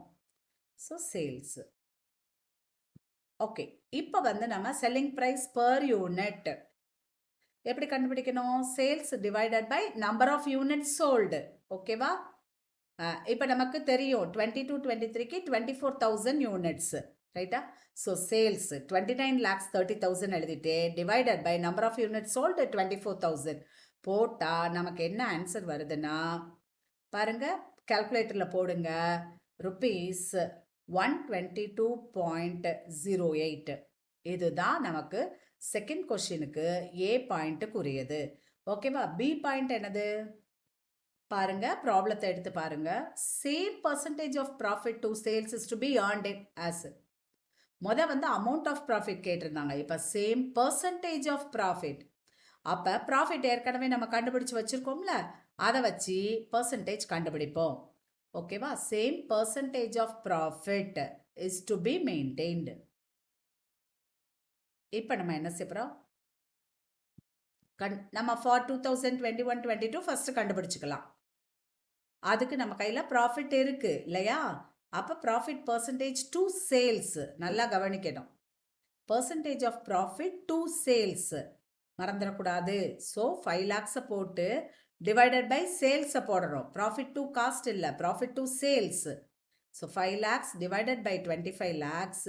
So sales. ஓகே, இப்போ வந்து நம்ம செல்லிங் ப்ரைஸ் பர் யூனிட் எப்படி கண்டுபிடிக்கணும்? Sales divided by number of unit sold. ஓகேவா? இப்போ நமக்கு தெரியும் 22-23க்கு 24,000 யூனிட்ஸ், ரைட்டா? ஸோ சேல்ஸ் 29 lakhs 30,000 எழுதிட்டு divided by number of unit sold 24,000 போட்டால் நமக்கு என்ன ஆன்சர் வருதுன்னா, பாருங்க கால்குலேட்டரில் போடுங்க, rupees 122.08. இதுதான் நமக்கு செகண்ட் கொஸ்டினுக்கு ஏ பாயிண்ட்டுக்குரியது. ஓகேவா? பி பாயிண்ட் என்னது பாருங்க, ப்ராப்ளத்தை எடுத்து பாருங்க. Same percentage of profit to sales is to be earned in as. வந்து அமௌண்ட் ஆஃப் ப்ராஃபிட் கேட்டிருந்தாங்க. இப்போ சேம் பர்சன்டேஜ் ஆஃப் ப்ராஃபிட். அப்போ ப்ராஃபிட் ஏற்கனவே நம்ம கண்டுபிடிச்சு வச்சிருக்கோம்ல, அதை வச்சு பர்சன்டேஜ் கண்டுபிடிப்போம். ஓகேவா? Same percentage of profit is to be maintained. இப்போ நம்ம என்ன செய்யறோம், நம்ம ஃபார் 2021-22 ஃபர்ஸ்ட் கண்டுபிடிச்சிக்கலாம். அதுக்கு நம்ம கையில் ப்ராஃபிட் இருக்கு இல்லையா? அப்போ ப்ராஃபிட் பர்சன்டேஜ் டு சேல்ஸ் நல்லா கவனிக்கணும். Percentage of profit to sales மறந்துடக்கூடாது. ஸோ 5 lakhs போட்டு டிவைடட் பை சேல்ஸை போடுறோம். ப்ராஃபிட் டு காஸ்ட் இல்லை, profit to sales. So 5 lakhs divided by 25 lakhs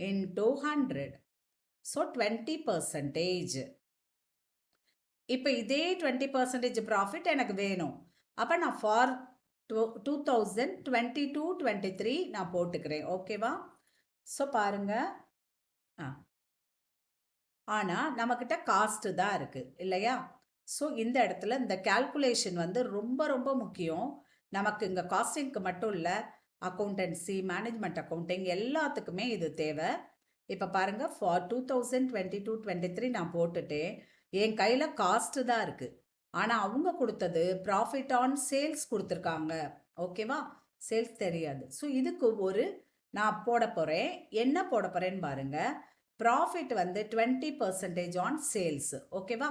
into 100. So 20%. இப்போ இதே 20% ப்ராஃபிட் எனக்கு வேணும். அப்போ நான் ஃபார் 2022-23 நான் போட்டுக்கிறேன். ஓகேவா? ஸோ பாருங்க, ஆனால் நம்மக்கிட்ட காஸ்ட்டு தான் இருக்குது இல்லையா? ஸோ இந்த இடத்துல இந்த கால்குலேஷன் வந்து ரொம்ப ரொம்ப முக்கியம். நமக்கு இங்கே காஸ்டிங்க்கு மட்டும் இல்லை, அக்கௌண்டன்சி, மேனேஜ்மெண்ட் அக்கௌண்டிங் எல்லாத்துக்குமே இது தேவை. இப்போ பாருங்க, ஃபார் 2022-23 நான் போட்டுட்டேன். என் கையில் காஸ்ட் தான் இருக்கு. ஆனால் அவங்க கொடுத்தது ப்ராஃபிட் ஆன் சேல்ஸ் கொடுத்துருக்காங்க. ஓகேவா? சேல்ஸ் தெரியாது. ஸோ இதுக்கு ஒரு நான் போட போகிறேன். என்ன போட போகிறேன்னு பாருங்க. ப்ராஃபிட் வந்து 20% ஆன் சேல்ஸ். ஓகேவா?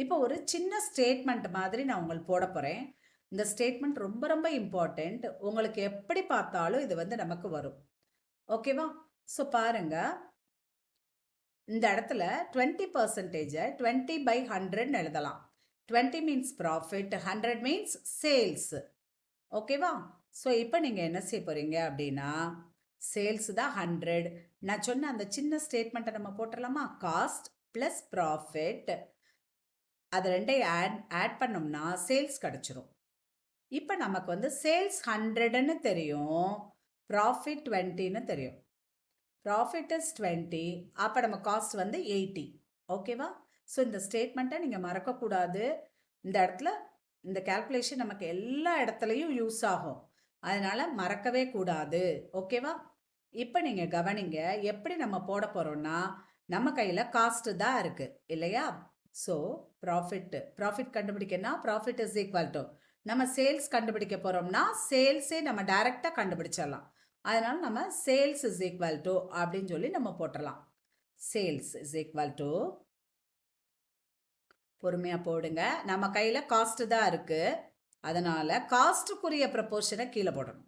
இப்போ ஒரு சின்ன ஸ்டேட்மெண்ட் மாதிரி நான் உங்களுக்கு போட போகிறேன். இந்த ஸ்டேட்மெண்ட் ரொம்ப ரொம்ப இம்பார்ட்டண்ட். உங்களுக்கு எப்படி பார்த்தாலும் இது வந்து நமக்கு வரும். ஓகேவா? ஸோ பாருங்க, இந்த இடத்துல 20% 20/100 எழுதலாம். 20 மீன்ஸ் ப்ராஃபிட், 100 மீன்ஸ் சேல்ஸ். ஓகேவா? ஸோ இப்போ நீங்கள் என்ன செய்ய போறீங்க அப்படின்னா, சேல்ஸ் தான் 100. நான் சொன்ன அந்த சின்ன ஸ்டேட்மெண்ட்டை நம்ம போட்டுடலாமா? காஸ்ட் ப்ளஸ் ப்ராஃபிட், அது ரெண்டையும் ஆட் பண்ணோம்னா சேல்ஸ் கிடச்சிரும். இப்போ நமக்கு வந்து சேல்ஸ் 100ன்னு தெரியும், ப்ராஃபிட் 20ன்னு தெரியும். ப்ராஃபிட் இஸ் 20, அப்போ நம்ம காஸ்ட் வந்து 80. ஓகேவா? ஸோ இந்த ஸ்டேட்மெண்ட்டை நீங்கள் மறக்கக்கூடாது. இந்த இடத்துல இந்த கால்குலேஷன் நமக்கு எல்லா இடத்துலையும் யூஸ் ஆகும், அதனால் மறக்கவே கூடாது. ஓகேவா? இப்போ நீங்கள் கவனிங்க, எப்படி நம்ம போட போகிறோம்னா, நம்ம கையில் காஸ்ட்டு தான் இருக்குது இல்லையா? ஸோ ப்ராஃபிட் கண்டுபிடிக்கன்னா ப்ராஃபிட் இஸ் ஈக்குவல் டு, நம்ம சேல்ஸ் கண்டுபிடிக்க போகிறோம்னா சேல்ஸே நம்ம டைரெக்டாக கண்டுபிடிச்சிடலாம். அதனால நம்ம சேல்ஸ் இஸ் ஈக்குவல் டு அப்படின்னு சொல்லி நம்ம போட்டுடலாம். சேல்ஸ் இஸ் ஈக்குவல் டு, பொறுமையாக போடுங்க, நம்ம கையில் காஸ்ட் தான் இருக்குது, அதனால் காஸ்ட்டுக்குரிய ப்ரப்போர்ஷனை கீழே போடணும்.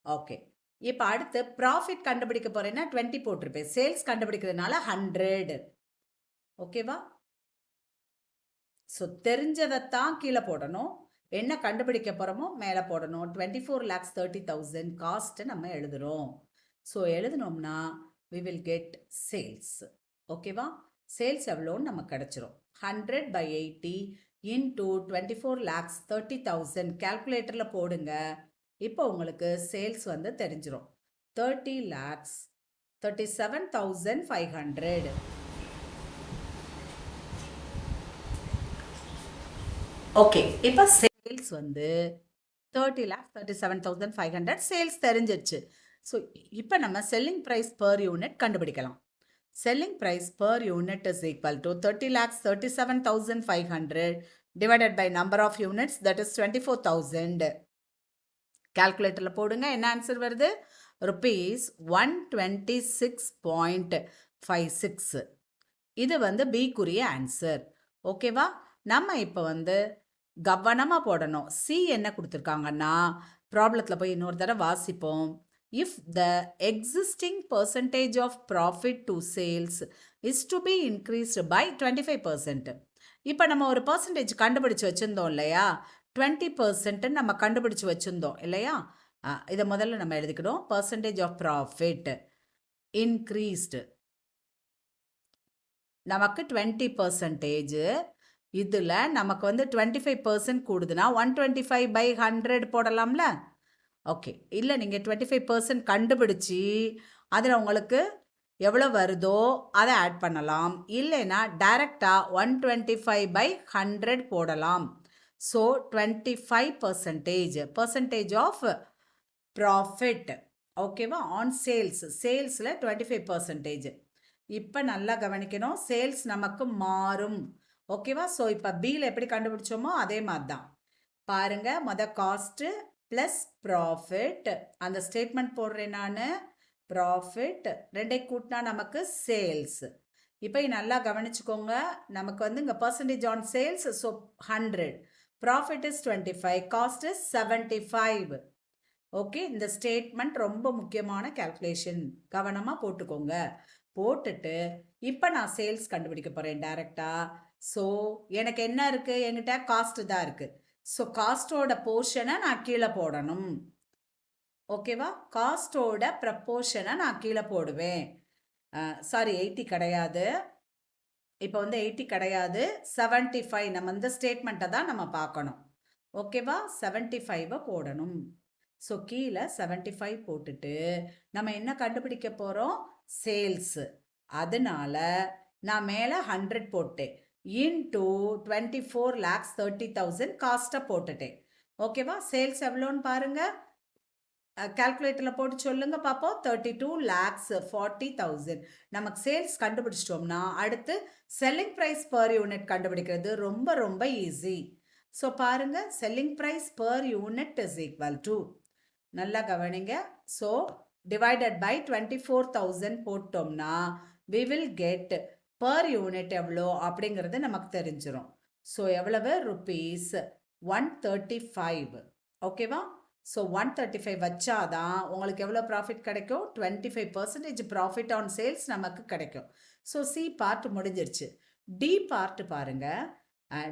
ஓகே, இப்போ அடுத்து ப்ராஃபிட் கண்டுபிடிக்க போகிறேன்னா 20 போட்டிருப்பேன், சேல்ஸ் கண்டுபிடிக்கிறதுனால 100. ஓகேவா? ஸோ தெரிஞ்சதைத்தான் கீழே போடணும், என்ன கண்டுபிடிக்க போகிறோமோ மேலே போடணும். 24,30,000 காஸ்ட்டு நம்ம எழுதுகிறோம். ஸோ எழுதினோம்னா வி வில் கெட் சேல்ஸ். ஓகேவா? சேல்ஸ் எவ்வளோன்னு நமக்கு கிடச்சிரும். 100/80 இன்டூ 24,30,000 கேல்குலேட்டரில் போடுங்க. இப்போ உங்களுக்கு சேல்ஸ் வந்து தெரிஞ்சிடும். 30,37,500. ஓகே, இப்போ சேல்ஸ் வந்து 30,37,500 சேல்ஸ் தெரிஞ்சிருச்சு. ஸோ இப்போ நம்ம செல்லிங் ப்ரைஸ் பர் யூனிட் கண்டுபிடிக்கலாம். Selling price per unit is equal to 30,37,500 divided by number of units, that is 24,000. கால்குலேட்டரில் போடுங்க, என்ன ஆன்சர் வருது? ₹126.56. இது வந்து பிக்குரிய ஆன்சர். ஓகேவா? நம்ம இப்போ வந்து கவனமாக போடணும். சி என்ன கொடுத்துருக்காங்கன்னா, ப்ராப்ளத்தில் போய் இன்னொரு தடவை வாசிப்போம். If the existing percentage of profit to sales is to be increased by 25%. இப்போ நம்ம ஒரு பர்சன்டேஜ் கண்டுபிடிச்சு வச்சுருந்தோம் இல்லையா? 20% நம்ம கண்டுபிடிச்சு வச்சுருந்தோம் இல்லையா? இதை முதல்ல நம்ம எழுதிக்கணும். பர்சன்டேஜ் ஆஃப் ப்ராஃபிட் இன்க்ரீஸ்டு, நமக்கு 20%. இதில் நமக்கு வந்து 25% கூடுதுன்னா 125/100 போடலாம்ல? ஓகே, இல்லை நீங்கள் 25% கண்டுபிடிச்சி அதில் உங்களுக்கு எவ்வளோ வருதோ அதை ஆட் பண்ணலாம், இல்லைன்னா டைரெக்டாக 125/100 போடலாம். So 25% percentage of profit. ஓகேவா? ஆன் சேல்ஸில் 25%. இப்போ நல்லா கவனிக்கணும், சேல்ஸ் நமக்கு மாறும். ஓகேவா? ஸோ இப்போ பியில் எப்படி கண்டுபிடிச்சோமோ அதே மாதிரி தான் பாருங்க. காஸ்ட்டு ப்ளஸ் ப்ராஃபிட், அந்த ஸ்டேட்மெண்ட் போடுறேன் நான். ப்ராஃபிட் ரெண்டை கூட்டினா நமக்கு சேல்ஸ். இப்போ நல்லா கவனிச்சுக்கோங்க, நமக்கு வந்து இங்கே percentage on sales, so 100, profit is 25, cost is 75. Okay, இந்த ஸ்டேட்மெண்ட் ரொம்ப முக்கியமான கால்குலேஷன், கவனமாக போட்டுக்கோங்க. போட்டுட்டு இப்போ நான் சேல்ஸ் கண்டுபிடிக்க போகிறேன் டைரெக்டாக. ஸோ எனக்கு என்ன இருக்குது? என்கிட்ட காஸ்ட்டு தான் இருக்குது. ஸோ காஸ்ட்டோட போர்ஷனை நான் கீழே போடணும். ஓகேவா? காஸ்ட்டோட ப்ரப்போர்ஷனை நான் கீழே போடுவேன். சாரி, 80 கிடையாது. இப்போ வந்து 80 கிடையாது, 75. நம்ம இந்த ஸ்டேட்மெண்ட்டை தான் நம்ம பார்க்கணும். ஓகேவா? 75 போடணும். ஸோ கீழே 75 போட்டுட்டு நம்ம என்ன கண்டுபிடிக்க போகிறோம்? சேல்ஸு. அதனால நான் மேலே 100 போட்டேன், இன்டூ 24,30,000 காஸ்ட்டை போட்டுட்டேன். ஓகேவா? சேல்ஸ் எவ்வளோன்னு பாருங்க, கால்குலேட்டரில் போட்டு சொல்லுங்க பார்ப்போம். 32,40,000 நமக்கு சேல்ஸ் கண்டுபிடிச்சிட்டோம்னா அடுத்து செல்லிங் ப்ரைஸ் பர் யூனிட் கண்டுபிடிக்கிறது ரொம்ப ரொம்ப ஈஸி. ஸோ பாருங்க, selling price per unit is equal to, நல்லா கவனிங்க. ஸோ டிவைடட் பை 24,000 போட்டோம்னா we will get per unit எவ்வளோ அப்படிங்கிறது நமக்கு தெரிஞ்சிடும். ஸோ எவ்வளவு ருபீஸ் 135. ஓகேவா? ஸோ 135 வச்சாதான் உங்களுக்கு எவ்வளோ ப்ராஃபிட் கிடைக்கும்? 25% ப்ராஃபிட் ஆன் சேல்ஸ் நமக்கு கிடைக்கும். ஸோ சி பார்ட் முடிஞ்சிருச்சு. டி பார்ட் பாருங்க.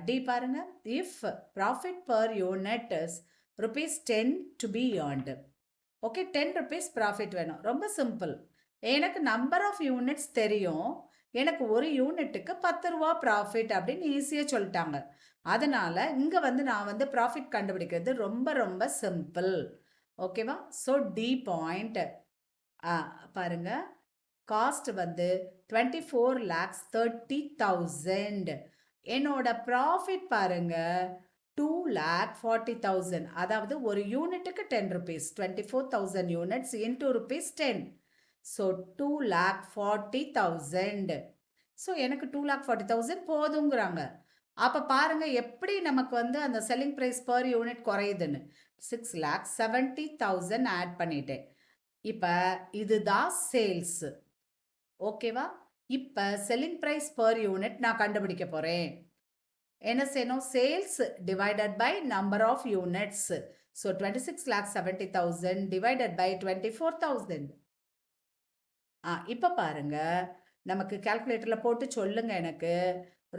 டி பாருங்க, if profit per unit is ₹10 to be earned. Okay, 10 rupees profit வேணும். ரொம்ப சிம்பிள். எனக்கு நம்பர் ஆஃப் யூனிட்ஸ் தெரியும், எனக்கு ஒரு யூனிட்டுக்கு 10 ரூபா ப்ராஃபிட் அப்படின்னு ஈஸியாக சொல்லிட்டாங்க. அதனால் இங்கே வந்து நான் வந்து ப்ராஃபிட் கண்டுபிடிக்கிறது ரொம்ப ரொம்ப சிம்பிள். ஓகேவா? ஸோ டி பாயிண்ட் பாருங்க, காஸ்ட் வந்து 24,30,000. என்னோட ப்ராஃபிட் பாருங்க 2,40,000. அதாவது ஒரு யூனிட்டுக்கு 10 rupees, 24,000 units into ₹10. So 2,40,000. So எனக்கு 2,40,000 போதுங்கிறாங்க. அப்போ பாருங்க எப்படி நமக்கு வந்து அந்த செல்லிங் ப்ரைஸ் பர் யூனிட் குறையுதுன்னு. 6,70,000 ஆட் பண்ணிட்டேன். இப்போ இதுதான் சேல்ஸ். ஓகேவா? இப்போ செல்லிங் ப்ரைஸ் பர் யூனிட் நான் கண்டுபிடிக்க போகிறேன். என்ன செய்யணும்? Sales divided by number of units. So 26,70,000 divided by 24,000. இப்போ பாருங்க, நமக்கு கால்குலேட்டரில் போட்டு சொல்லுங்க. எனக்கு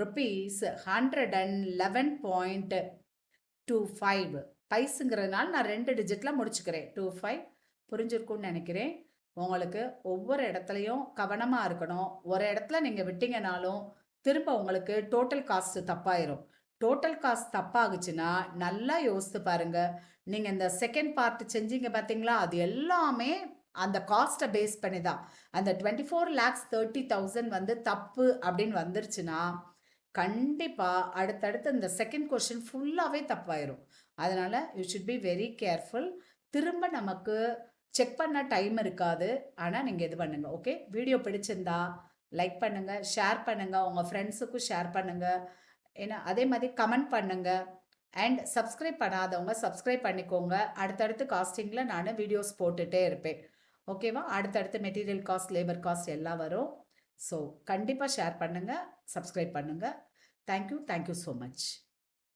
ருபீஸ் 111.25 பைஸுங்கிறதுனால நான் 2 டிஜிட்டில் முடிச்சுக்கிறேன். 25 புரிஞ்சிருக்கும்னு நினைக்கிறேன். உங்களுக்கு ஒவ்வொரு இடத்துலையும் கவனமாக இருக்கணும். ஒரு இடத்துல நீங்கள் விட்டீங்கனாலும் திரும்ப உங்களுக்கு டோட்டல் காஸ்ட் தப்பாயிரும். டோட்டல் காஸ்ட் தப்பாகுச்சுன்னா நல்லா யோசித்து பாருங்க. நீங்கள் இந்த செகண்ட் பார்ட் செஞ்சீங்க பார்த்தீங்களா, அது எல்லாமே அந்த காஸ்ட்டை பேஸ் பண்ணி தான். அந்த 24,30,000 வந்து தப்பு அப்படின்னு வந்துருச்சுன்னா கண்டிப்பாக அடுத்தடுத்து இந்த செகண்ட் கொஸ்டின் ஃபுல்லாகவே தப்பாயிரும். அதனால் you should be very careful. திரும்ப நமக்கு செக் பண்ண டைம் இருக்காது. ஆனால் நீங்கள் இது பண்ணுங்கள். ஓகே, வீடியோ பிடிச்சிருந்தா லைக் பண்ணுங்கள், ஷேர் பண்ணுங்கள், உங்கள் ஃப்ரெண்ட்ஸுக்கும் ஷேர் பண்ணுங்கள். ஏன்னா அதே மாதிரி கமெண்ட் பண்ணுங்கள். அண்ட் சப்ஸ்கிரைப் பண்ணாதவங்க சப்ஸ்கிரைப் பண்ணிக்கோங்க. அடுத்தடுத்து காஸ்டிங்கில் நான் வீடியோஸ் போட்டுகிட்டே இருப்பேன். ஓகேவா? அடுத்தடுத்து மெட்டீரியல் காஸ்ட், லேபர் காஸ்ட் எல்லாம் வரும். ஸோ கண்டிப்பாக ஷேர் பண்ணுங்கள், சப்ஸ்கிரைப் பண்ணுங்கள். Thank you so much.